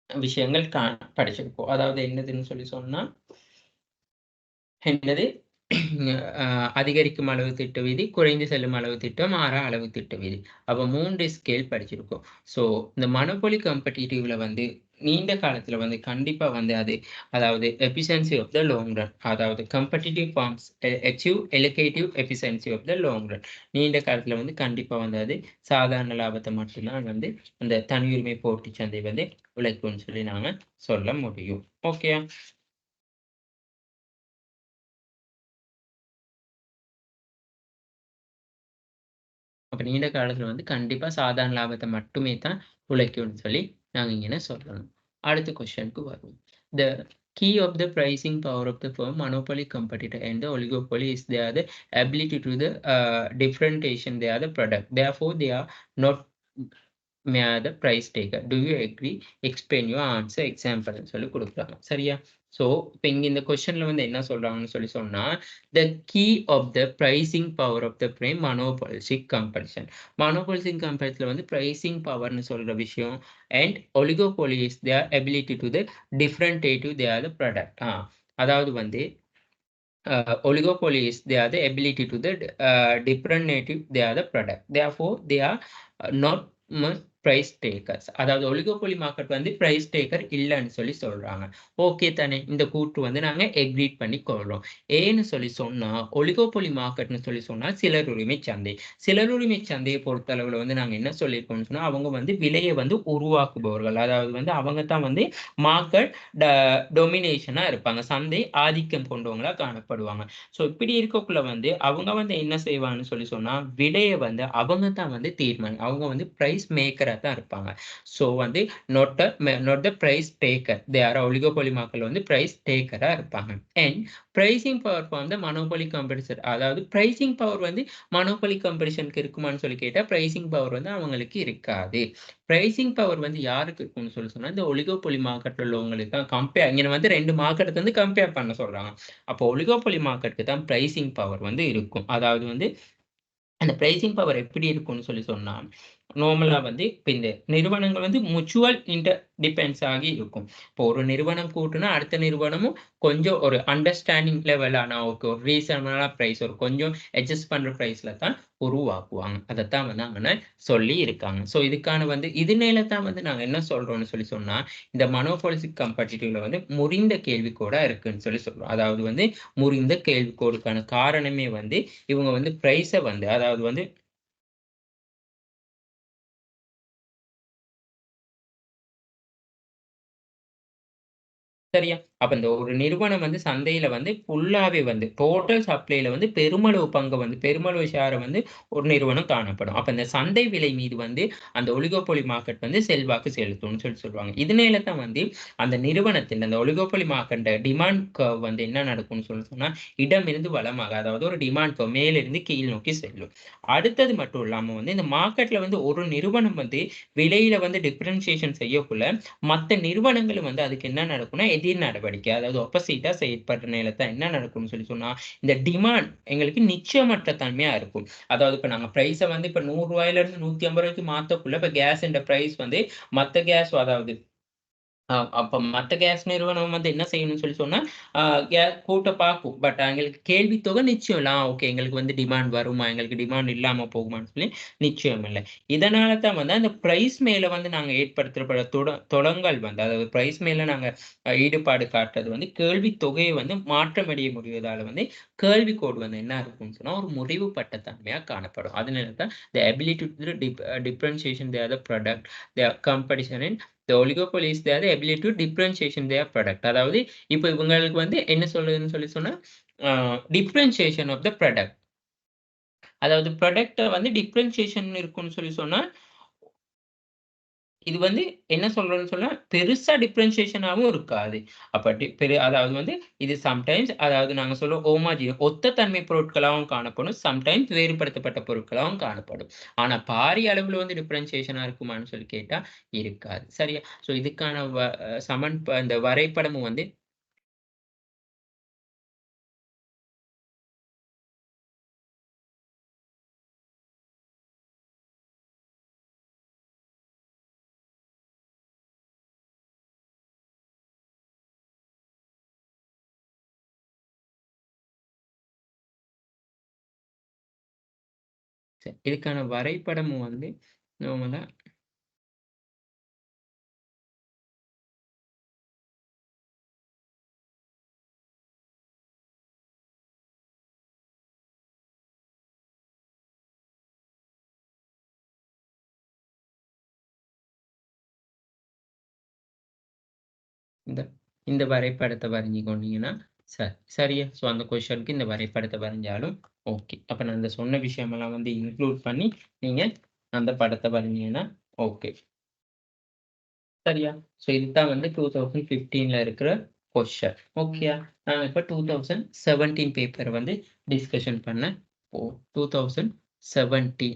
விஷயங்கள் படிச்சிருக்கோம். அதாவது என்னதுன்னு சொல்லி சொன்னா, என்னது? அதிகரிக்கும் அளவு திட்ட விதி, குறைந்து செல்லும் அளவு திட்டம், மாறா அளவு திட்ட விதி. அப்ப 3 ஸ்கேல் படிச்சிருக்கோம். ஸோ இந்த மோனோபோலி காம்படிட்டிவ்ல வந்து நீண்ட காலத்துல வந்து கண்டிப்பா வந்து அது அதாவது efficiency of the long run, அதாவது competitive firms achieve allocative efficiency of the long run. நீண்ட காலத்துல வந்து கண்டிப்பா வந்து அது சாதாரண லாபத்தை மட்டும்தான் வந்து அந்த தனியுரிமை போட்டி சந்தை வந்து உழைக்கும்னு சொல்லி நாங்க சொல்ல முடியும். ஓகே. அப்ப நீண்ட காலத்துல வந்து கண்டிப்பா சாதாரண லாபத்தை மட்டுமே தான் உழைக்கும்னு சொல்லி நாங்க இங்க சொல்லணும். அடுத்த கொஸ்டினுக்கு வருவோம். The key of the pricing power of the firm, monopoly, competitor, and the oligopoly is they are the ability to the differentiation. They are the product. Therefore, they are not the price taker. Do you agree? Explain your answer. Example சொல்லி கொடுக்குறாங்க. சரியா? ஸோ இப்போ இங்க இந்த கொஸ்டின்ல வந்து என்ன சொல்றாங்கன்னு சொல்லி சொன்னா, the key of the pricing power of the frame monopolistic competition. Monopolistic competitionல வந்து pricing powerன்னு சொல்ற விஷயம் and oligopoly is their ability to the differentiate their the product. அதாவது வந்து oligopoly is they are the ability to the differentiate they are the product. Therefore, they are not price takers. அதாவது ஒலிகோபோலி மார்க்கெட் வந்து பிரைஸ் டேக்கர் இல்லைன்னு சொல்லி சொல்றாங்க. ஓகே தானே, இந்த கூற்று வந்து நாங்க எக்ரீட் பண்ணி கொள்றோம். ஏன்னு சொல்லி சொன்னா ஒலிகோபோலி மார்க்கெட்னு சொல்லி சொன்னா சிலருரிமை சந்தை. சிலருரிமை சந்தையை பொறுத்தளவுல வந்து நாங்க என்ன சொல்லியிருக்கோம்னு சொன்னா அவங்க வந்து விலையை வந்து உருவாக்குபவர்கள். அதாவது வந்து அவங்க தான் வந்து மார்க்கெட் டொமினேஷனா இருப்பாங்க. சந்தை ஆதிக்கம் கொண்டவங்களா காணப்படுவாங்க. ஸோ இப்படி இருக்கக்குள்ள வந்து அவங்க வந்து என்ன செய்வாங்கன்னு சொல்லி சொன்னா விலையை வந்து அவங்க தான் வந்து அவங்க வந்து பிரைஸ் மேக்கரா தான் இருப்பாங்க. ஸோ வந்து not the price taker. They are oligopoly மார்க்கெட்ல வந்து பிரைஸ் டேக்கரா இருப்பாங்க. And pricing power form the monopoly competition. அதாவது பிரைசிங் பவர் வந்து மோனோபோலி காம்படிஷனுக்கு இருக்குமான்னு சொல்லி கேட்டா பிரைசிங் பவர் வந்து அவங்களுக்கு இருக்காது. பிரைசிங் பவர் வந்து யாருக்கு இருக்கும்னு சொல்லி சொன்னா இந்த ஒலிகோபோலி மார்க்கெட்ல உள்ளவங்களுக்கு தான் இங்க வந்து 2 மார்க்கெட் வந்து கம்பேர் பண்ண சொல்றாங்க. அப்போ ஒலிகோபோலி மார்க்கெட்க்கு தான் பிரைசிங் பவர் வந்து இருக்கும். அதாவது வந்து அந்த பிரைசிங் பவர் எப்படி இருக்கும்னு சொல்லி சொன்னா, நார்மலா வந்து இப்ப இந்த நிறுவனங்கள் வந்து மியூச்சுவல் டிபெண்ட்ஸ் ஆகி இருக்கும். இப்போ ஒரு நிறுவனம் கூட்டுனா அடுத்த நிறுவனமும் கொஞ்சம் ஒரு அண்டர்ஸ்டாண்டிங் லெவலான ஒரு ரீசனபிளான பிரைஸ் ஒரு கொஞ்சம் அட்ஜஸ்ட் பண்ற பிரைஸ்ல தான் உருவாக்குவாங்க. அதத்தான் வந்து அங்க சொல்லி இருக்காங்க. ஸோ இதுக்கான வந்து இதனால தான் வந்து நாங்க என்ன சொல்றோம்னு சொல்லி சொன்னா, இந்த மோனோபோலிஸ்டிக் காம்படிட்டிவ்ல வந்து முறிந்த கேள்விக்கோடா இருக்குன்னு சொல்லி சொல்றோம். அதாவது வந்து முறிந்த கேள்விக்கோடுக்கான காரணமே வந்து இவங்க வந்து பிரைஸ வந்து அதாவது வந்து சரியா? அப்ப இந்த ஒரு நிறுவனம் வந்து சந்தையில வந்து ஃபுல்லாவே வந்து டோட்டல் சப்ளைல வந்து பெருமளவு பங்கு வந்து பெருமளவு ஷேர வந்து ஒரு நிறுவனம் காணப்படும். அப்ப இந்த சந்தை விலை மீது வந்து அந்த ஒலிகோபோலி மார்க்கெட் வந்து செல்வாக்கு செலுத்தும்னு சொல்லி சொல்லுவாங்க. இதனால தான் வந்து அந்த நிறுவனத்தின் அந்த ஒலிகோபோலி மார்க்கெட் டிமாண்ட் கர்வ் வந்து என்ன நடக்கும்னு சொல்லி சொன்னா, இடமிருந்து வலமாக அதாவது ஒரு டிமாண்ட் கர்வ் மேலிருந்து கீழ் நோக்கி செல்லும். அடுத்தது மட்டும் இல்லாம வந்து இந்த மார்க்கெட்ல வந்து ஒரு நிறுவனம் வந்து விலையில வந்து டிஃபரன்சியேஷன் செய்யக்குள்ள மத்த நிறுவனங்களும் வந்து அதுக்கு என்ன நடக்கும்னா, எதிர் நடவடிக்கை. அதாவது ஆப்போசிட்டா செயற்படுற நேரத்துல தான் என்ன நடக்கும்னு சொல்லி சொன்னா, இந்த டிமாண்ட் எங்களுக்கு நிச்சயமற்ற தன்மையா இருக்கும். அதாவது இப்ப நாங்க பிரைஸ வந்து இப்ப ரூ. 100 இருந்து ரூ. 150 மாத்தக்குள்ள இப்ப கேஸோட பிரைஸ் வந்து மத்த கேஸ் அதாவது அப்ப மத்த கேஸ் நிறுவனம் வந்து என்ன செய்யணும்னு சொல்லி சொன்னா, அ கூட்ட பார்க்கும். பட் எங்களுக்கு கேள்வி தொகை நிச்சயம் இல்ல. ஓகே எங்களுக்கு வந்து டிமாண்ட் வருமா? எங்களுக்கு டிமாண்ட் இல்லாம போகுமான்னு சொல்லி நிச்சயம் இல்ல. இதனால தான் வந்து அந்த பிரைஸ் மேல வந்து நாங்க ஏற்படுத்தப்பட தொடங்கல் வந்து அதாவது பிரைஸ் மேல நாங்க ஈடுபாடு காட்டுறது வந்து கேள்வி தொகையை வந்து மாற்றமடைய முடிவதால வந்து கேள்விக்கோடு வந்து என்ன இருக்கும்னு சொன்னா, ஒரு முறிவுபட்ட தன்மையா காணப்படும். அதனால தான் the ability to differentiation the other product, the competition in the oligopoly is the ability to differentiation their product. அதாவது இப்ப இவங்களுக்கு வந்து என்ன சொல்றதுன்னு சொல்லி சொன்னா, அ டிஃபரன்ஷியேஷன் ஆஃப் த ப்ராடக்ட். அதாவது ப்ராடக்ட்ட வந்து டிஃபரன்ஷியேஷன் இருக்குன்னு சொல்லி சொன்னா, இது வந்து என்ன சொல்றோம்ன்னு சொன்னா, பெருசா டிஃபரன்ஷியேஷனாவும் இருக்காது. அப்ப அதாவது வந்து இது சம்டைம்ஸ் அதாவது நாங்க சொல்லுவோம் ஒத்த தன்மை பொருட்களாவும் காணப்படும். சம்டைம்ஸ் வேறுபடுத்தப்பட்ட பொருட்களாவும் காணப்படும். ஆனா பாரிய அளவுல வந்து டிஃபரன்ஷியேஷனா இருக்குமான்னு சொல்லி கேட்டா, இருக்காது. சரியா? ஸோ இதுக்கான இந்த வரைபடமும் வந்து இதுக்கான வரைபடமும் வந்து நார்மலா இந்த இந்த வரைபடத்த வரைஞ்சு கொண்டீங்கன்னா, சரி. சரியா? ஸோ அந்த கொஸ்டினுக்கு இந்த வரைபடத்த வரைஞ்சாலும் ஓகே. அப்ப நான் இந்த சொன்ன விஷயமெல்லாம் வந்து இன்க்ளூட் பண்ணி, நீங்க அந்த படத்த வரைஞ்சீங்கன்னா ஓகே. சரியா? ஸோ இதுதான் வந்து 2015ல இருக்கிற கொஸ்டின். ஓகேயா? நாங்க இப்ப 2017 பேப்பர் வந்து டிஸ்கஷன் பண்ண 2017.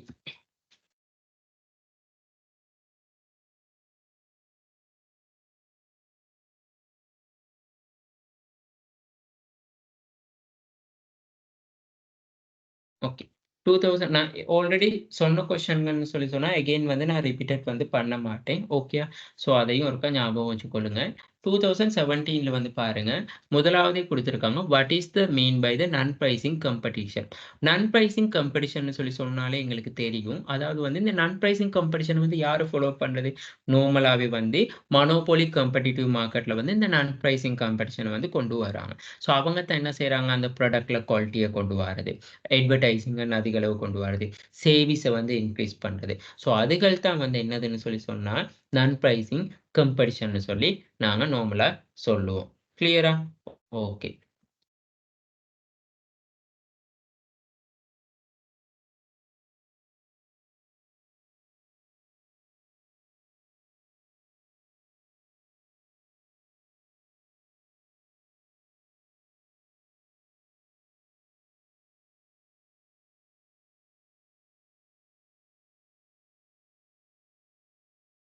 ஓகே. 2000 நான் ஆல்ரெடி சொன்ன கொஸ்டின்கள்னு சொல்லி சொன்னா, அகைன் வந்து நான் ரிப்பீட்டட் வந்து பண்ண மாட்டேன். ஓகேயா? ஸோ அதையும் ஒருக்கா ஞாபகம் வச்சுக்கொள்ளுங்க. 2017ல வந்து பாருங்க, முதலாவதே குடுத்திருக்காங்க. What is the mean by the non pricing competition? Non pricing காம்படிஷன்னு சொல்லி சொன்னாலே எங்களுக்கு தெரியும். அதாவது வந்து இந்த நான் பிரைசிங் காம்படிஷன் வந்து யாரு ஃபாலோ பண்றது? நார்மலாவே வந்து மோனோபோலி காம்படிட்டிவ் மார்க்கெட்ல வந்து இந்த நான் பிரைசிங் காம்படிஷன வந்து கொண்டு வராங்க. ஸோ அவங்க தான் என்ன செய்றாங்க? அந்த ப்ராடக்ட்ல குவாலிட்டிய கொண்டு வாரது, அட்வர்டைசிங்க அதிக அளவு கொண்டு வாரது, சேவிஸ வந்து இன்கிரீஸ் பண்றது. ஸோ அதுகள் தான் வந்து என்னதுன்னு சொல்லி சொன்னா, நான் பிரைசிங் காம்படிஷன்னு சொல்லி நாங்க நார்மலா சொல்லுவோம். கிளியரா? ஓகே.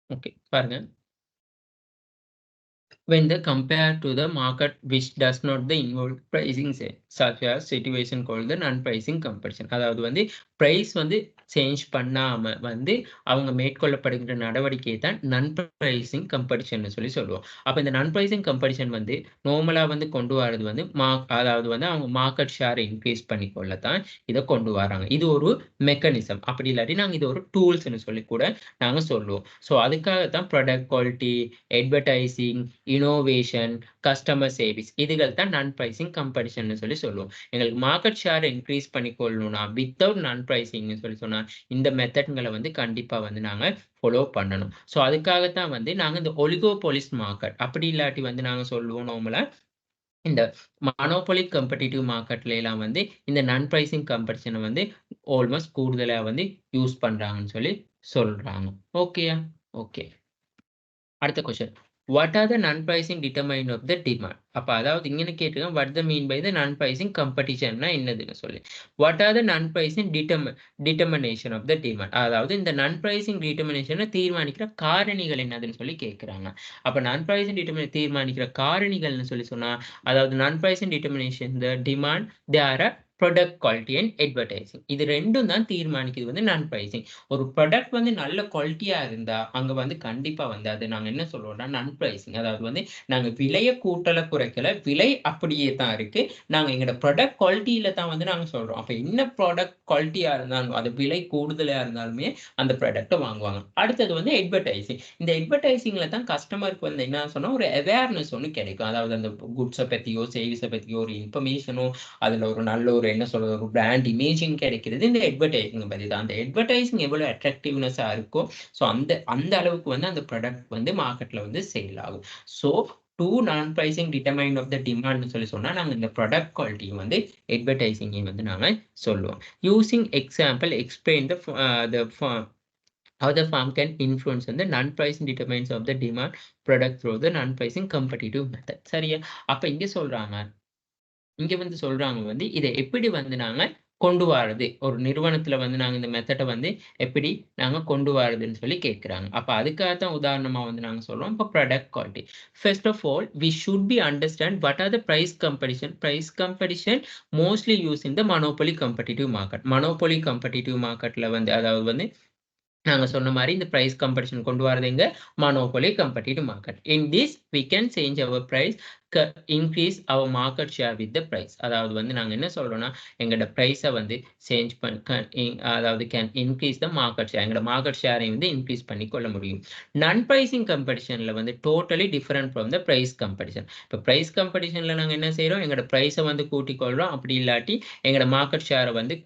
ஓகே. பாருங்க. When the compared to the market which does not the involve pricing such as situation called the non-pricing competition. அதாவது வந்து பிரைஸ் வந்து சேஞ்ச் பண்ணாம வந்து அவங்க மேற்கொள்ளப்படுகின்ற நடவடிக்கையை தான் நான் பிரைசிங் காம்படிஷன்னு சொல்லி சொல்லுவோம். அப்ப இந்த நான் பிரைசிங் காம்படிஷன் வந்து நார்மலா வந்து கொண்டு வரது வந்து அதாவது வந்து அவங்க மார்க்கெட் ஷேரை இன்க்ரீஸ் பண்ணிக்கொள்ள தான் இத கொண்டு வராங்க. இது ஒரு மெக்கானிசம். அப்படி இல்லாட்டி நாங்க இது ஒரு டூல்ஸ்ன்னு சொல்லி கூட நாங்க சொல்லுவோம். ஸோ அதுக்காக தான் product quality, advertising, innovation, customer service இதுகள் தான் நான் பிரைசிங் காம்படிஷன்னு சொல்லி சொல்லுவோம். எங்களுக்கு மார்க்கெட் ஷேர் இன்க்ரீஸ் பண்ணிக்கொள்ளணும்னா, வித்தவுட் நான் பிரைசிங்ன்னு சொல்லி சொன்னா, இந்த மெத்தட்கள வந்து கண்டிப்பா வந்து நாங்க ஃபாலோ பண்ணணும். ஸோ அதுக்காக தான் வந்து நாங்க இந்த ஒலிகோபோலிஸ் மார்க்கெட் அப்படி இல்லாட்டி வந்து நாங்க சொல்லுவோம் நார்மலா, இந்த மோனோபோலி காம்படிட்டிவ் மார்க்கெட்ல எல்லாம் வந்து இந்த நான் பிரைசிங் காம்படிஷன வந்து ஆல்மோஸ்ட் கூடுதலா வந்து யூஸ் பண்றாங்கன்னு சொல்லி சொல்றாங்க. ஓகேயா? ஓகே. அடுத்த question. What are the non pricing determine of the demand? அப்ப அதாவது இங்கன்னு கேட்டிருக்காங்க, what the mean by the non pricing காம்படிஷன்னா என்னதுன்னு சொல்லி. What are the non pricing determination of the demand? அதாவது இந்த நான் பிரைசிங் டிட்டர்மினேஷன தீர்மானிக்கிற காரணிகள் என்னதுன்னு சொல்லி கேட்கிறாங்க. அப்ப நான் பிரைசிங் தீர்மானிக்கிற காரணிகள்னு சொல்லி சொன்னா, அதாவது நான் pricing determination the demand they are a product quality and advertising. இது 2ம் தான் தீர்மானிக்குது வந்து நான் பிரைசிங். ஒரு ப்ராடக்ட் வந்து நல்ல குவாலிட்டியா இருந்தா, அங்க வந்து கண்டிப்பா வந்து அது நாங்க என்ன சொல்லுவோம்னா, நான் பிரைசிங். அதாவது வந்து நாங்க விலைய கூட்டல, குறைக்கல. விலை அப்படியே தான் இருக்கு. நாங்க எங்களோட ப்ராடக்ட் குவாலிட்டியில தான் வந்து நாங்க சொல்றோம். அப்ப என்ன ப்ராடக்ட் குவாலிட்டியா இருந்தாலும், அது விலை கூடுதலா இருந்தாலுமே அந்த ப்ராடக்ட்ட வாங்குவாங்க. அடுத்தது வந்து அட்வர்டைசிங். இந்த அட்வர்டைசிங்ல தான் கஸ்டமருக்கு வந்து என்ன சொன்னா, ஒரு அவேர்னஸ் ஒண்ணு கிடைக்கும். அதாவது அந்த குட்ஸ பத்தியோ, சர்வீஸ பத்தியோ ஒரு இன்ஃபர்மேஷனோ, அதுல ஒரு நல்ல ஒரு என்ன சொல்றது, ஒரு பிராண்ட் இமேஜிங் கிடைக்கிறது இந்த அட்வர்டைசிங் பத்தி தான். அந்த அட்வர்டைசிங் எவ்வளவு அட்ராக்டிவ்னஸா இருக்கோ, ஸோ அந்த அந்த அளவுக்கு வந்து அந்த ப்ராடக்ட் வந்து மார்க்கெட்ல வந்து சேல் ஆகும். ஸோ டூ நான் பிரைசிங் டிட்டர்மைன் ஆஃப் த டிமாண்ட்னு சொல்லி சொன்னா, நாங்க இந்த ப்ராடக்ட் குவாலிட்டி வந்து அட்வர்டைசிங்கையும் வந்து நாங்க சொல்லுவோம். Using example explain the how the firm can influence on the non-pricing determinants of the demand product through the non-pricing competitive method. சரியா? அப்ப இங்க வந்து சொல்றாங்க வந்து, இத எப்படி வந்து நாங்க கொண்டு வாரது? ஒரு நிறுவனத்துல வந்து நாங்க இந்த மெத்தட வந்து எப்படி நாங்க கொண்டு வாரதுன்னு சொல்லி கேட்கிறாங்க. அப்ப அதுக்காக தான் உதாரணமா வந்து நாங்க சொல்றோம். இப்ப product quality. First of all, we should be understand what are the price competition. Price competition mostly used in the monopoly competitive market. Monopoly competitive marketல வந்து அதாவது வந்து நாங்க சொன்ன மாரி இந்த பிரைஸ் காம்படிஷன் கொண்டு வரது எங்க? Monopoly competitive market. In this we can change our price increase our market share with the price. அதாவது வந்து நாங்க என்ன சொல்றோம்னா, எங்களோட பிரைஸ வந்து சேஞ்ச் அதாவது can increase the market share. எங்களோட மார்க்கெட் ஷேரை வந்து இன்கிரீஸ் பண்ணி கொள்ள முடியும். நான் பிரைசிங் காம்படிஷன்ல வந்து totally different from the price competition. இப்ப பிரைஸ் காம்படிஷன்ல நாங்க என்ன செய்றோம்? எங்களோட பிரைஸ வந்து கூட்டிக் கொள்றோம். அப்படி இல்லாட்டி எங்களோட மார்க்கெட் ஷேர வந்து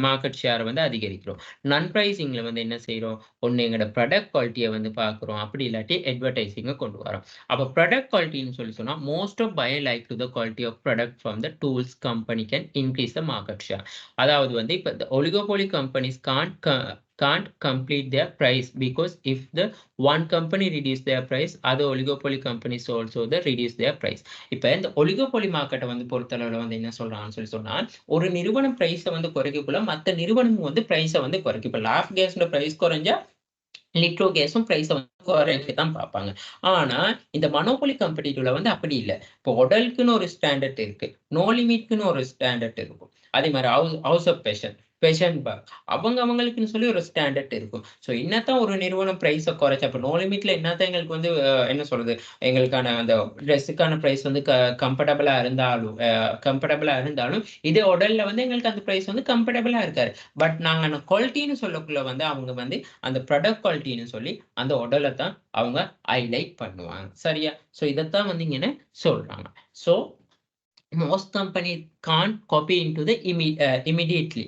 மார்க்கெட் ஷேர வந்து அதிகரிக்கிறோம். நான் பிரைசிங்ல வந்து என்ன செய்றோம்? ஒண்ணு எங்களோட ப்ராடக்ட் குவாலிட்டிய வந்து பார்க்கிறோம். அப்படி இல்லாட்டி அட்வர்டைசிங்க கொண்டு வரோம். அப்ப ப்ராடக்ட் குவாலிட்டின்னு சொல்லி சொன்னா, most of buyer like to the quality of product from the tools company can increase the market share. அதாவது வந்து இப்ப the oligopoly companies can't complete their price because if the one company reduce their price, other oligopoly companies also the reduce their price. இப்ப இந்த oligopoly மார்க்கெட்ட வந்து பொறுத்தளவுல வந்து என்ன சொல்றாங்கன்னு சொல்லி சொன்னா, ஒரு நிறுவனம் பிரைஸ வந்து குறைக்கக்குள்ள மத்த நிறுவனமும் வந்து பிரைஸ வந்து குறைக்கும். இப்ப லாஃப் கேஸோட பிரைஸ் குறைஞ்சா லிட்ரோ கேஸும் பிரைஸ வந்து குறைக்க தான் பார்ப்பாங்க. ஆனா இந்த மோனோபோலி காம்படிட்டிவ்ல வந்து அப்படி இல்ல. இப்போ ஹோட்டலுக்குன்னு ஒரு ஸ்டாண்டர்ட் இருக்கு. நோ லிமிட்க்குன்னு ஒரு ஸ்டாண்டர்ட் இருக்கும். அதே மாரி ஹவுஸ் ஆஃப் ஃபேஷன். பெஷன் பார்க் அவங்களுக்குன்னு சொல்லி ஒரு ஸ்டாண்டர்ட் இருக்கும். ஸோ என்னத்தான் ஒரு நிறுவனம் பிரைஸை குறைச்சு அப்போ நோ லிமிட்ல என்னத்தான் எங்களுக்கு வந்து என்ன சொல்றது எங்களுக்கான அந்த ட்ரெஸ்ஸுக்கான ப்ரைஸ் வந்து கம்ஃபர்டபுளா இருந்தாலும் இதே உடல்ல வந்து எங்களுக்கு அந்த ப்ரைஸ் வந்து கம்ஃபர்டபுளா இருக்காது. பட் நாங்க அந்த குவாலிட்டின்னு சொல்லக்குள்ள வந்து அவங்க வந்து அந்த ப்ராடக்ட் குவாலிட்டின்னு சொல்லி அந்த உடலை தான் அவங்க ஹைலைட் பண்ணுவாங்க. சரியா? ஸோ இதைத்தான் வந்து இங்கே சொல்றாங்க. So most company can't copy into the immediately.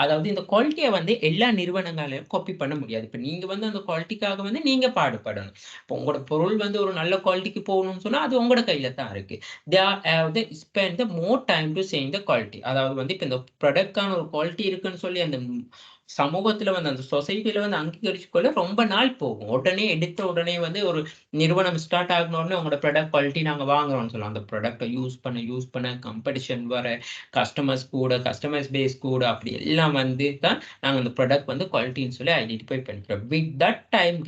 அதாவது இந்த குவாலிட்டியை வந்து எல்லா நிறுவனங்களையும் காப்பி பண்ண முடியாது. இப்போ நீங்க வந்து அந்த குவாலிட்டிக்காக வந்து நீங்க பாடுபடணும். இப்போ உங்களோட பொருள் வந்து ஒரு நல்ல குவாலிட்டிக்கு போகணும்னு சொன்னா அது உங்களோட கையில தான் இருக்கு. they have to spend the more time to change the quality. அதாவது வந்து இப்போ இந்த ப்ராடக்ட்கான ஒரு குவாலிட்டி இருக்குன்னு சொல்லி அந்த சமூகத்துல வந்து அந்த சொசைட்டில வந்து அங்கீகரிச்சு கொள்ள ரொம்ப நாள் போகும். உடனே எடுத்த உடனே வந்து ஒரு நிறுவனம் ஸ்டார்ட் ஆகின உடனே உங்களோட ப்ராடக்ட் குவாலிட்டி நாங்க வாங்குறோம்னு சொல்லலாம். அந்த ப்ராடக்ட்டை யூஸ் பண்ண காம்படிஷன் வர கஸ்டமர்ஸ் பேஸ் கூட அப்படி எல்லாம் வந்து தான் நாங்கள் அந்த ப்ராடக்ட் வந்து குவாலிட்டின்னு சொல்லி ஐடென்டிஃபை பண்ணிக்கிறோம். With that time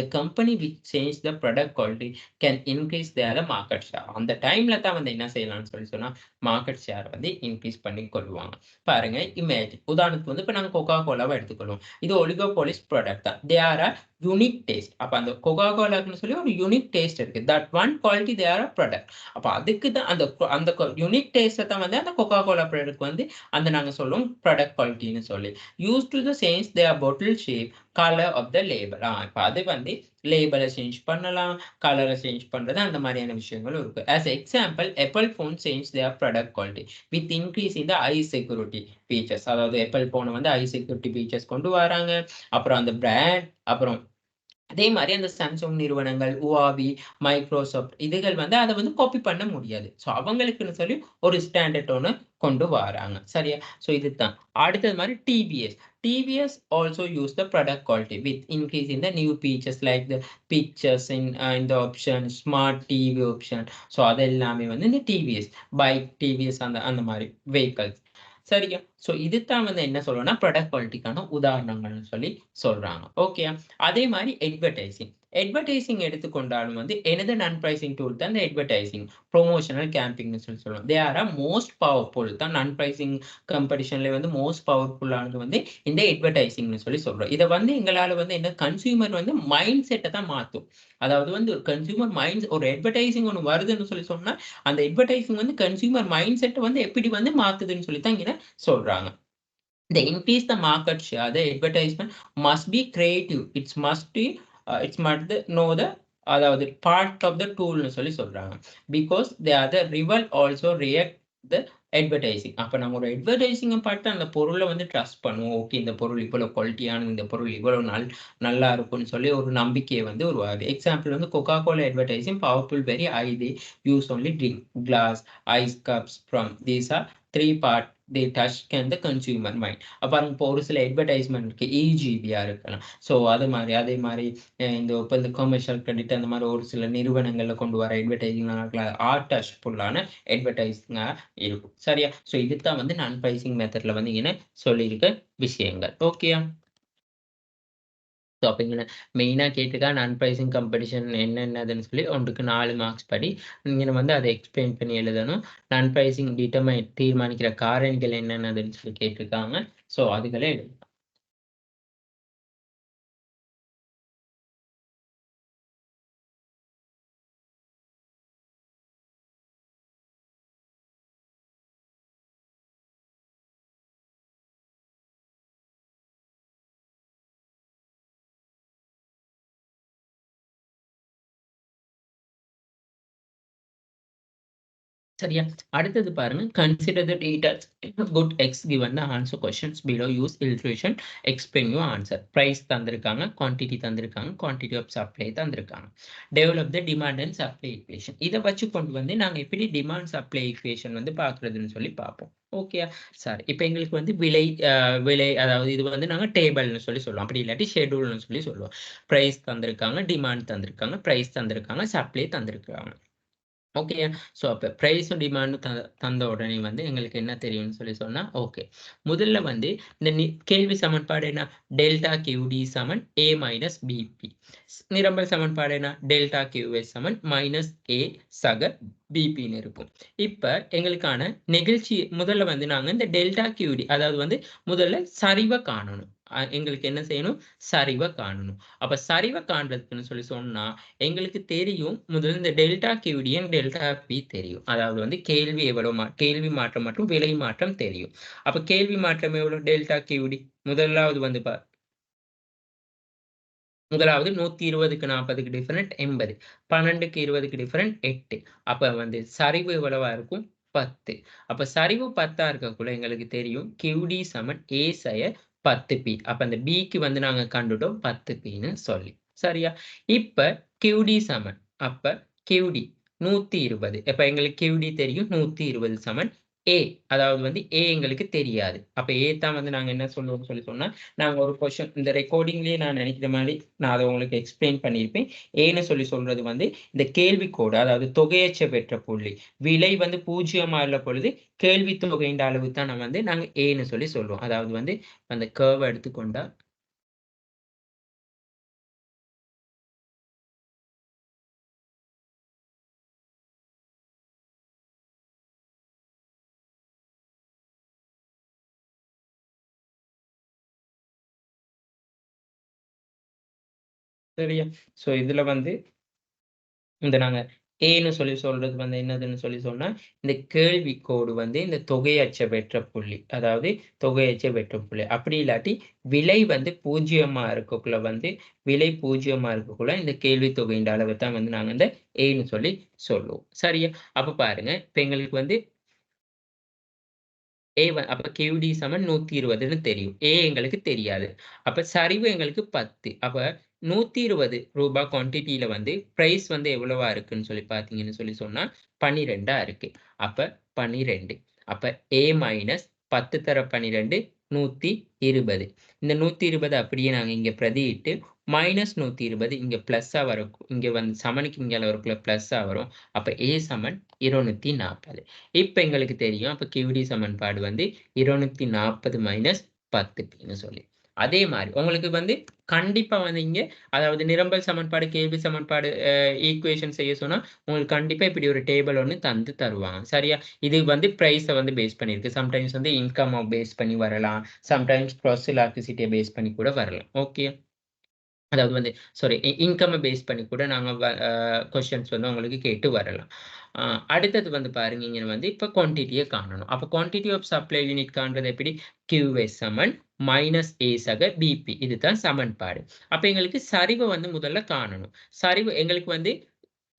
the company which change the product quality can increase there market share. அந்த டைம்ல தான் வந்து என்ன செய்யலாம்னு சொல்லி சொன்னா மார்க்கெட் ஷேர் வந்து இன்க்ரீஸ் பண்ணி கொள்வாங்க. பாருங்க இமேஜின் உதாரணத்துக்கு வந்து இப்போ நாங்கள் கொக்கா கோலாவை எடுத்துக்கொள்வோம். இது ஒலிகோபோலிஸ் ப்ராடக்ட் தான். They are unique taste. அப்போ அந்த கொக்கா கோலாக்குன்னு சொல்லி ஒரு யூனிக் டேஸ்ட் இருக்கு. That one quality they our product. அப்போ அதுக்கு தான் அந்த யூனிக் டேஸ்ட்டை தான் வந்து அந்த கொக்கா கோலா ப்ராடக்ட் வந்து அந்த நாங்கள் சொல்லுவோம் ப்ராடக்ட் குவாலிட்டின்னு சொல்லி. Use to the change their bottle shape colour of the label. இப்போ அது வந்து லேபிளை சேஞ்ச் பண்ணலாம், கலரை சேஞ்ச் பண்றது அந்த மாதிரியான விஷயங்களும் இருக்கு. As example Apple phone change their product quality with increase in the eye security features. அதாவது Apple phone வந்து eye security features கொண்டு வராங்க. அப்புறம் அந்த பிராண்ட் அப்புறம் அதே மாதிரி அந்த சாம்சங் நிறுவனங்கள், Huawei, மைக்ரோசாஃப்ட் இதுகள் வந்து அதை வந்து காப்பி பண்ண முடியாது. ஸோ அவங்களுக்குன்னு சொல்லி ஒரு ஸ்டாண்டர்ட் ஒன்று கொண்டு வராங்க. சரியா? ஸோ இதுதான் அடுத்தது மாதிரி TVS also use the product quality with increase in the new features like the pictures in the option, smart TV option. So அது எல்லாமே வந்து இந்த TVS அந்த மாதிரி vehicles. சரியா? ஸோ இதுதான் வந்து என்ன சொல்றோம்னா ப்ராடக்ட் குவாலிட்டிக்கான உதாரணங்கள்னு சொல்லி சொல்றாங்க. ஓகே. அதே மாதிரி அட்வர்டைசிங் எடுத்துக்கொண்டாலும் வந்து எனது நான் பிரைசிங் டூல் தான் இந்த அட்வர்டைசிங் ப்ரொமோஷனல் கேம்பிங்னு சொல்லி சொல்லுவோம். தே ஆர் மோஸ்ட் பவர்ஃபுல் தான் நான் பிரைசிங் காம்படிஷன்ல வந்து மோஸ்ட் பவர்ஃபுல்லானது வந்து இந்த அட்வர்டைசிங்னு சொல்லி சொல்றோம். இதை வந்து எங்களால் வந்து என்ன கன்சியூமர் வந்து மைண்ட் செட்டை தான் மாற்றும். அதாவது வந்து ஒரு கன்சியூமர் மைண்ட் ஒரு அட்வர்டைசிங் ஒன்று வருதுன்னு சொல்லி சொன்னா அந்த அட்வர்டைசிங் வந்து கன்சியூமர் மைண்ட் செட்டை வந்து எப்படி வந்து மாத்துதுன்னு சொல்லி தான் இங்க சொல்றாங்க. The increase the market share, the advertisement must be creative. It must know the அதாவது part of the tool னு சொல்லி சொல்றாங்க. Because the other rival also react the advertising. அப்ப நம்ம ஒரு advertising பார்த்து அந்த பொருளை வந்து ட்ரஸ்ட் பண்ணுவோம். ஓகே இந்த பொருள் இவ்வளவு குவாலிட்டியான, இந்த பொருள் இவ்வளவு நல்லா இருக்கும்னு சொல்லி ஒரு நம்பிக்கையை வந்து உருவாகுது. எக்ஸாம்பிள் வந்து கொக்கா Cola advertising powerful very high, they use only drink glass, ice cups from these are 3 part they touch can the consumer mind. அப்புறம் இப்போ ஒரு சில அட்வர்டைஸ்மெண்ட் இருக்கு EGBயா இருக்கலாம். ஸோ அதே மாதிரி இந்த கமர்ஷியல் கிரெடிட் அந்த மாதிரி ஒரு சில நிறுவனங்கள்ல கொண்டு வர அட்வர்டைசிங் ஆர்டஸ்ஃபுல்லான அட்வர்டைசிங்கா இருக்கும். சரியா? ஸோ இதுதான் வந்து நான் பிரைசிங் மெத்தட்ல வந்து இங்கே சொல்லியிருக்க விஷயங்கள். ஓகேயா? ஸோ அப்போ இங்கே மெயினாக கேட்டுக்கா நான் ப்ரைசிங் காம்படிஷன் என்னென்னதுன்னு சொல்லி 1க்கு 4 மார்க்ஸ் படி இங்கே வந்து அதை எக்ஸ்பிளைன் பண்ணி எழுதணும். நான் ப்ரைசிங் தீர்மானிக்கிற காரணிகள் என்னென்னதுன்னு சொல்லி கேட்டிருக்காங்க. ஸோ அதுகளே எழுதணும். சரியா? அடுத்தது பாருங்க. Consider the details. Good X given the answer questions below. Use illustration. Explain your answer. Price தந்திருக்காங்க, quantity தந்திருக்காங்க, quantity of supply தந்திருக்காங்க. Develop the demand and supply equation. இதை வச்சு கொண்டு வந்து நாங்க எப்படி demand supply equation வந்து பார்க்கறதுன்னு சொல்லி பார்ப்போம். Okay sir. இப்போ எங்களுக்கு வந்து விலை அதாவது இது வந்து நாங்க டேபிள்னு சொல்லி சொல்லுவோம். அப்படி இல்லாட்டி ஷெட்யூல்னு சொல்லி சொல்லுவோம். பிரைஸ் தந்திருக்காங்க, டிமாண்ட் தந்திருக்காங்க, பிரைஸ் தந்திருக்காங்க, சப்ளை தந்திருக்காங்க. ஓகே. ஸோ அப்போ ப்ரைஸும் டிமாண்டும் தந்த உடனே வந்து எங்களுக்கு என்ன தெரியும்னு சொல்லி சொன்னால் ஓகே. முதல்ல வந்து இந்த கேள்வி சமன்பாடு என்ன? டெல்டா கியூடி சமன் A மைனஸ் பிபி. நிரம்பல் சமன்பாடு என்ன? டெல்டா கியூஎஸ் சமன் மைனஸ் A சக பிபின்னு இருக்கும். இப்ப எங்களுக்கான நெகிழ்ச்சி முதல்ல வந்து நாங்க இந்த டெல்டா கியூடி அதாவது வந்து முதல்ல சரிவை காணணும். எங்களுக்கு என்ன செய்யணும்? சரிவை காணணும். அப்ப சரிவை காண்றதுக்குன்னு சொல்லி சொன்னா, எங்களுக்கு தெரியும் முதல்ல இந்த டெல்டா கியூடியும், டெல்டா பி தெரியும். அதாவது வந்து கேள்வி மாற்றம் மற்றும் விலை மாற்றம் தெரியும். அப்ப கேள்வி மாற்றம் எவ்வளவு? Delta QT. முதலாவது வந்து முதலாவது 120க்கு 40க்கு டிஃபரண்ட் 80. 12க்கு 20க்கு டிஃபரண்ட் 8. அப்ப வந்து சரிவு எவ்வளவா இருக்கும்? 10. அப்ப சரிவு 10ஆ இருக்கக்குள்ள எங்களுக்கு தெரியும் QD சமன் A சய 10P. அப்ப அந்த Bக்கு வந்து நாங்க கண்டுட்டோம் 10Pன்னு சொல்லி. சரியா? இப்ப QD சமன். அப்ப QD 120. இப்ப எங்களுக்கு QD தெரியும் 120 சமன் A. அதாவது வந்து A எங்களுக்கு தெரியாது. அப்ப A தான் வந்து நாங்க என்ன சொல்லுவோம்னு சொல்லி சொன்னா, நாங்க ஒரு கொஸ்டின் இந்த ரெக்கார்டிங்லயே நான் நினைக்கிற மாரி நான் அத உங்களுக்கு எக்ஸ்பிளைன் பண்ணியிருப்பேன். ஏன்னு சொல்லி சொல்றது வந்து, இந்த கேள்விக்கோடு அதாவது தொகையெச்ச பெற்ற புள்ளி. விலை வந்து 0 உள்ள பொழுது கேள்வி தொகையின் அளவு தான் நாங்க ஏன்னு சொல்லி சொல்லுவோம். அதாவது வந்து அந்த கர்வ எடுத்துக்கொண்டா சரியா? ஸோ இதுல வந்து இந்த நாங்க ஏன்னு சொல்லி சொல்றது வந்து என்னதுன்னு சொல்லி சொன்னா, இந்த கேள்வி கோடு வந்து இந்த தொகையச்ச பெற்ற புள்ளி. அதாவது தொகையச்ச பெற்ற புள்ளி. அப்படி இல்லாட்டி விலை வந்து 0 இருக்கக்குள்ள வந்து விலை 0 இருக்கக்குள்ள இந்த கேள்வி தொகையின் அளவு தான் வந்து நாங்க இந்த ஏன்னு சொல்லி சொல்லுவோம். சரியா? அப்ப பாருங்க, இப்ப எங்களுக்கு வந்து அப்ப QD சமன் 120ன்னு தெரியும். எங்களுக்கு தெரியாது. அப்ப சரிவு எங்களுக்கு 10. அப்ப ரூ. 120 குவான்டிட்டில வந்து பிரைஸ் வந்து எவ்வளவா இருக்குன்னு சொல்லி பார்த்தீங்கன்னு சொல்லி சொன்னா, 12ஆ இருக்கு. அப்ப 12. அப்ப A மைனஸ் 10 தர 12 120. இந்த 120 அப்படியே நாங்க இங்க பிரதியிட்டு -120 இங்க பிளஸ்ஸா வரும். இங்க வந்து சமனுக்கு இங்கால வரக்குள்ள பிளஸ்ஸா வரும். அப்ப A சமன் 240. இப்ப எங்களுக்கு தெரியும். அப்ப QD சமன்பாடு வந்து 240 மைனஸ் 10Pன்னு சொல்லி. அதே மாரி உங்களுக்கு வந்து கண்டிப்பா வந்து இங்க அதாவது நிரம்பல் சமன்பாடு, கேள்வி சமன்பாடு ஈக்குவேஷன் செய்ய சொன்னா, உங்களுக்கு கண்டிப்பா இப்படி ஒரு டேபிள் ஒண்ணு தந்து தருவாங்க. சரியா? இது வந்து பிரைஸ வந்து பேஸ் பண்ணியிருக்கு. சம்டைம்ஸ் வந்து இன்கம்ம பேஸ் பண்ணி வரலாம். சம்டைம்ஸ் கிராஸ் எலாஸ்டிசிட்டிய பேஸ் பண்ணி கூட வரலாம். ஓகே. அதாவது வந்து சாரி இன்கம்ம பேஸ் பண்ணி கூட நாங்க கொஸ்டின்ஸ் வந்து உங்களுக்கு கேட்டு வரலாம். அ அடுத்தது வந்து பாருங்க, இங்க வந்து இப்ப குவான்டிட்டிய காணணும். அப்ப குவான்டிட்டி ஆஃப் சப்ளை யூனிட் காண்றது எப்படி? QS சமன் மைனஸ் A சக BP. இதுதான் சமன்பாடு. அப்ப எங்களுக்கு சரிவ வந்து முதல்ல காணணும். சரிவு எங்களுக்கு வந்து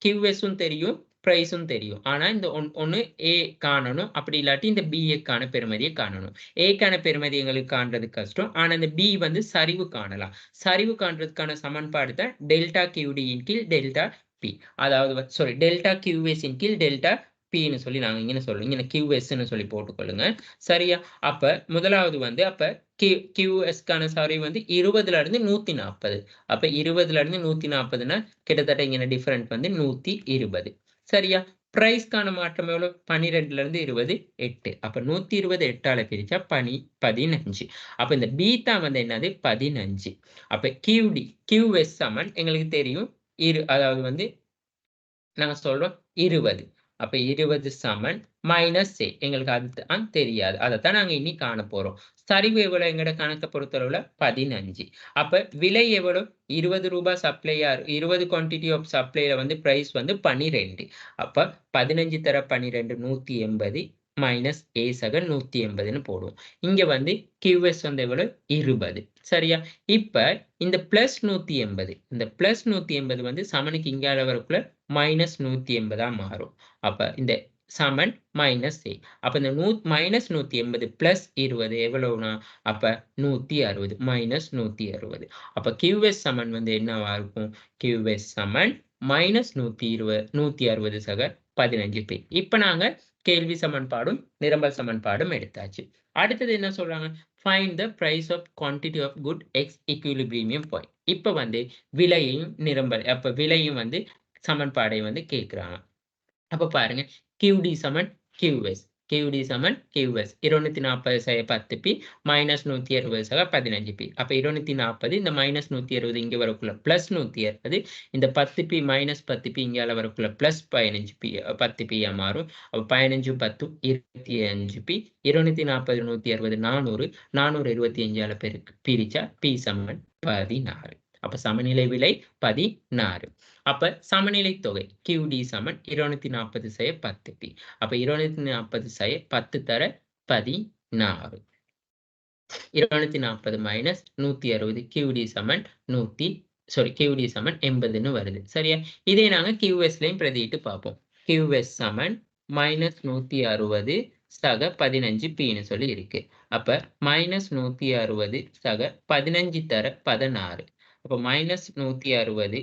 QSம் தெரியும், பிரைஸும் தெரியும். ஆனா இந்த ஒண்ணு A காணணும். அப்படி இல்லாட்டி இந்த BAக்கான பெறுமதிய காணணும். Aக்கான பெறுமதி எங்களுக்கு காண்றது கஷ்டம். ஆனா இந்த B வந்து சரிவு காணலாம். சரிவு காண்றதுக்கான சமன்பாடு தான் டெல்டா QD இன் கீழ் டெல்டா P. அதாவது சாரி டெல்டா QS இன் கீழ் டெல்டா Pன்னு சொல்லி நாங்க இங்கன சொல்றோம். இங்கன QSன்னு சொல்லி போட்டுக்கொள்ளுங்க. சரியா? அப்ப முதலாவது வந்து அப்ப QSக்கான சரிவு வந்து 20ல இருந்து 140. அப்ப 20ல இருந்து 140ன்னா கிட்டத்தட்ட இங்க டிஃபரண்ட் வந்து 120. சரியா? பிரைஸ்க்கான மாற்றம் எவ்வளவு? 12ல இருந்து 20 8. அப்ப 120 8ஆல பிரிச்சா 15. அப்ப இந்த பீட்டா வந்து என்னது? 15. அப்ப QS சமன் எங்களுக்கு தெரியும். அதாவது வந்து நாங்க சொல்றோம் 20. அப்ப 20 சமன் மைனஸ் A. எங்களுக்கு அது தெரியாது. அதத்தான் நாங்க இனி காணப் போறோம். சரிவு எவ்வளவு எங்கட கணக்க பொறுத்தளவுல 15. அப்ப விலை எவ்வளவு? ரூ. 20 சப்ளையா 20 குவான்டிட்டி ஆஃப் சப்ளைல வந்து பிரைஸ் வந்து 12. அப்ப 15 தர 12 180 மைனஸ் A சக 180ன்னு போடுவோம். இங்க வந்து QS வந்து எவ்வளவு? 20. சரியா? இப்ப இந்த பிளஸ் 180 இந்த பிளஸ் 180 வந்து சமனுக்கு இங்கால வரக்குள்ள மைனஸ் 180ஆ மாறும். அப்ப இந்த சமன் மைனஸ் A. அப்ப இந்த மைனஸ் 180 பிளஸ் 20 எவ்வளவுனா? அப்ப 160 மைனஸ் 160. அப்ப QS சமன் வந்து என்னவா இருக்கும்? QS சமன் மைனஸ் 160 சக 15P. இப்ப நாங்க கேள்வி சமன்பாடும், நிரம்பல் சமன்பாடும் எடுத்தாச்சு. அடுத்தது என்ன சொல்றாங்க? Find the price of quantity of good X equilibrium point. இப்ப வந்து விலையும் வந்து சமன்பாடை வந்து கேட்கிறாங்க. அப்ப பாருங்க QD சமன் QS. QD சமன் QS 240 10p மைனஸ் 160 15p. அப்ப 240 இந்த மைனஸ் 160 இங்க வரக்குள்ள பிளஸ் 160 இந்த 10p மைனஸ் 10p இங்கால வரக்குள்ள பிளஸ் 15p 10p மாறும். அப்ப 15 10 25p 240 160 400 425 பெருக்கு பிரிச்சா p சமன் 16. அப்ப சமநிலை விலை 16. அப்ப சமநிலை தொகை QD சமன் 240 10p. அப்ப 240 10 தர 16. 240 மைனஸ் 160 QD சமன் QD சமன் 80ன்னு வருது. சரியா? இதே நாங்க QSலையும் பிரதியிட்டு பார்ப்போம். QS சமன் மைனஸ் 160 சக 15pன்னு சொல்லி இருக்கு. அப்ப மைனஸ் 160 சக 15 தர 16. அப்ப மைனஸ் 160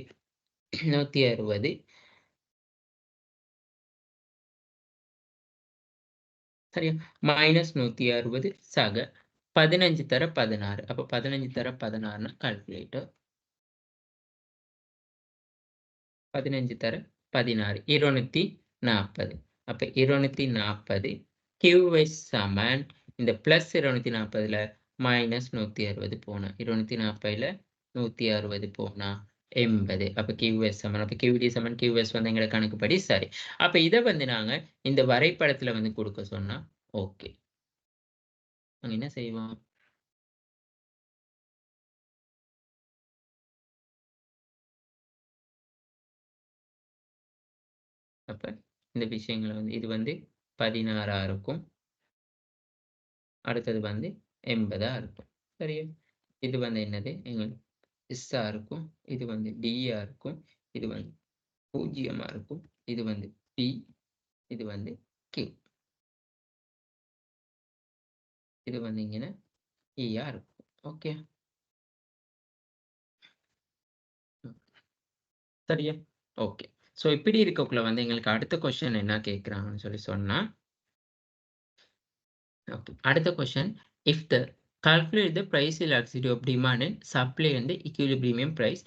சரியா? மைனஸ் 160 சக 15 தர 16. அப்ப 15 தர 16னா கால்குலேட்டர் 15 தர 16 240. அப்ப 240 QS சமன் இந்த பிளஸ் 240ல மைனஸ் 160 போனா 240ல 160 போனா 80. அப்ப QS சமன் அப்ப QD சமன் QS வந்து எங்க கணக்குப்படி சரி. அப்ப இத வந்து நாங்க இந்த வரைபடத்துல வந்து கொடுக்க சொன்னா ஓகே. நாங்க என்ன செய்வோம்? அப்ப இந்த விஷயங்களை வந்து இது வந்து 16 இருக்கும். அடுத்தது வந்து 80 இருக்கும். சரியா? இது வந்து என்னது? எங்களுக்கு S இருக்கும். இது வந்து D இருக்கும். இது வந்து 0 இருக்கும். இது வந்து P. இது வந்து Q. இது வந்து இங்க E இருக்கும். ஓகே. சரியா? ஓகே. சோ இப்படி இருக்கக்குள்ள வந்து எங்களுக்கு அடுத்த கொஸ்டின் என்ன கேக்குறாங்கன்னு சொல்லி சொன்னா okay. அடுத்த question if the calculate the price elasticity of demand and supply and equilibrium price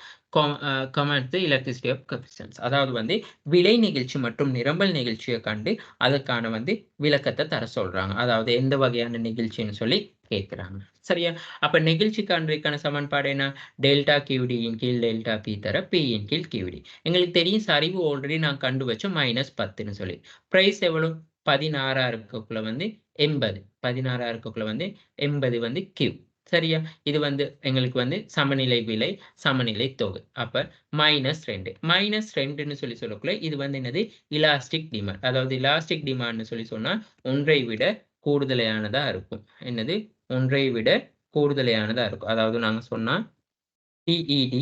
comment the elasticity of coefficients. அதாவது வந்து விலை நிகழ்ச்சி மற்றும் நிரம்பல் நிகழ்ச்சியை கண்டு அதற்கான வந்து விளக்கத்தை தர சொல்றாங்க. அதாவது எந்த வகையான நிகழ்ச்சின்னு சொல்லி கேட்கிறாங்க. சரியா? அப்ப நிகழ்ச்சிக்கான சமன்பாடு என்ன? டெல்டா QD இன் கீழ் டெல்டா P தர P இன் கீழ் QD. எங்களுக்கு தெரியும் சரிவு ஆல்ரெடி நான் கண்டு வச்சோம் -10ன்னு சொல்லி. பிரைஸ் எவ்வளவு? 16 இருக்கக்குள்ள வந்து 80. 16 இருக்கக்குள்ள வந்து 80 வந்து Q. சரியா? இது வந்து எங்களுக்கு வந்து சமநிலை விலை, சமநிலை தொகை. அப்ப -2. -2ன்னு சொல்லி சொல்லக்குள்ள இது வந்து என்னது? Elastic demand. அதாவது இலாஸ்டிக் டிமாண்ட்னு சொல்லி சொன்னா ஒன்றை விட கூடுதலையானதா இருக்கும். என்னது? ஒன்றை விட கூடுதலையானதா இருக்கும். அதாவது நாங்க சொன்னா TED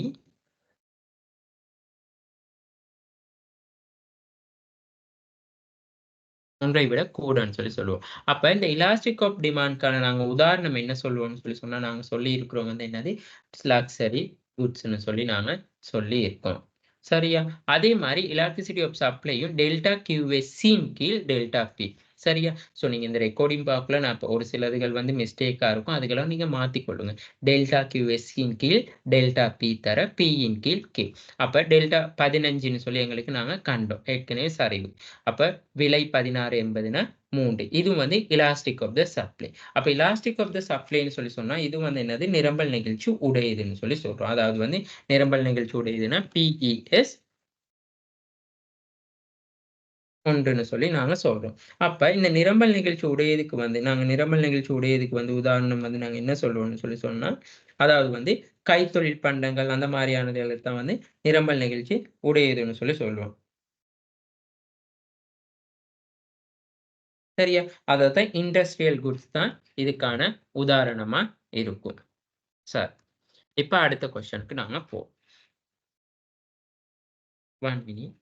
ஒன்றை விட கூடன்னு சொல்லி சொல்லுவோம். அப்ப இந்த எலாஸ்டிக் ஆஃப் டிமாண்ட்கான நாங்க உதாரணம் என்ன சொல்லுவோம்னு சொல்லி சொன்னா நாங்க சொல்லி இருக்கிறோம் வந்து என்னது? லக்ஸரி குட்ஸ்ன்னு சொல்லி நாங்க சொல்லி இருக்கோம். சரியா? அதே மாதிரி எலாஸ்டிசிட்டி ஆஃப் சப்ளையும் டெல்டா QS இன் கீழ் டெல்டா P. சரியா? சோ நீங்க இந்த ரெக்கார்டிங் பார்க்கல நான் ஒரு சிலதுகள் வந்து மிஸ்டேக்கா இருக்கும். அதுக்கெல்லாம் நீங்க மாத்திக்கொள்ளுங்க. டெல்டா QS இன் கீழ் டெல்டா P தர P இன் கீழ் Q. அப்ப டெல்டா 15ன்னு சொல்லி எங்களுக்கு நாங்க கண்டோம். ஏற்கனவே சரிவு. அப்ப விலை 16 என்பதுனா 3. இது வந்து எலாஸ்டிக் ஆஃப் த சப்ளை. அப்ப எலாஸ்டிக் ஆஃப் த சப்ளைன்னு சொல்லி சொன்னா இது வந்து என்னது? நிரம்பல் நிகழ்ச்சி உடையதுன்னு சொல்லி சொல்றோம். அதாவது வந்து நிரம்பல் நிகழ்ச்சி உடையதுன்னா PES 1ன்னு சொல்லி நாங்க சொல்றோம். அப்ப இந்த நிரம்பல் நிகழ்ச்சி உடையதுக்கு வந்து நாங்க நிரம்பல் நிகழ்ச்சி உடையதுக்கு வந்து உதாரணம் வந்து நாங்க என்ன சொல்லுவோம்னு சொல்லி சொன்னா அதாவது வந்து கைத்தொழில் பண்டங்கள் அந்த மாதிரியானதுகளை தான் வந்து நிரம்பல் நிகழ்ச்சி உடையதுன்னு சொல்லி சொல்லுவோம். சரியா? அதான் இண்டஸ்ட்ரியல் குட்ஸ் தான் இதுக்கான உதாரணமா இருக்கும். சரி. இப்ப அடுத்த கொஸ்டினுக்கு நாங்க போவோம். 1 minute.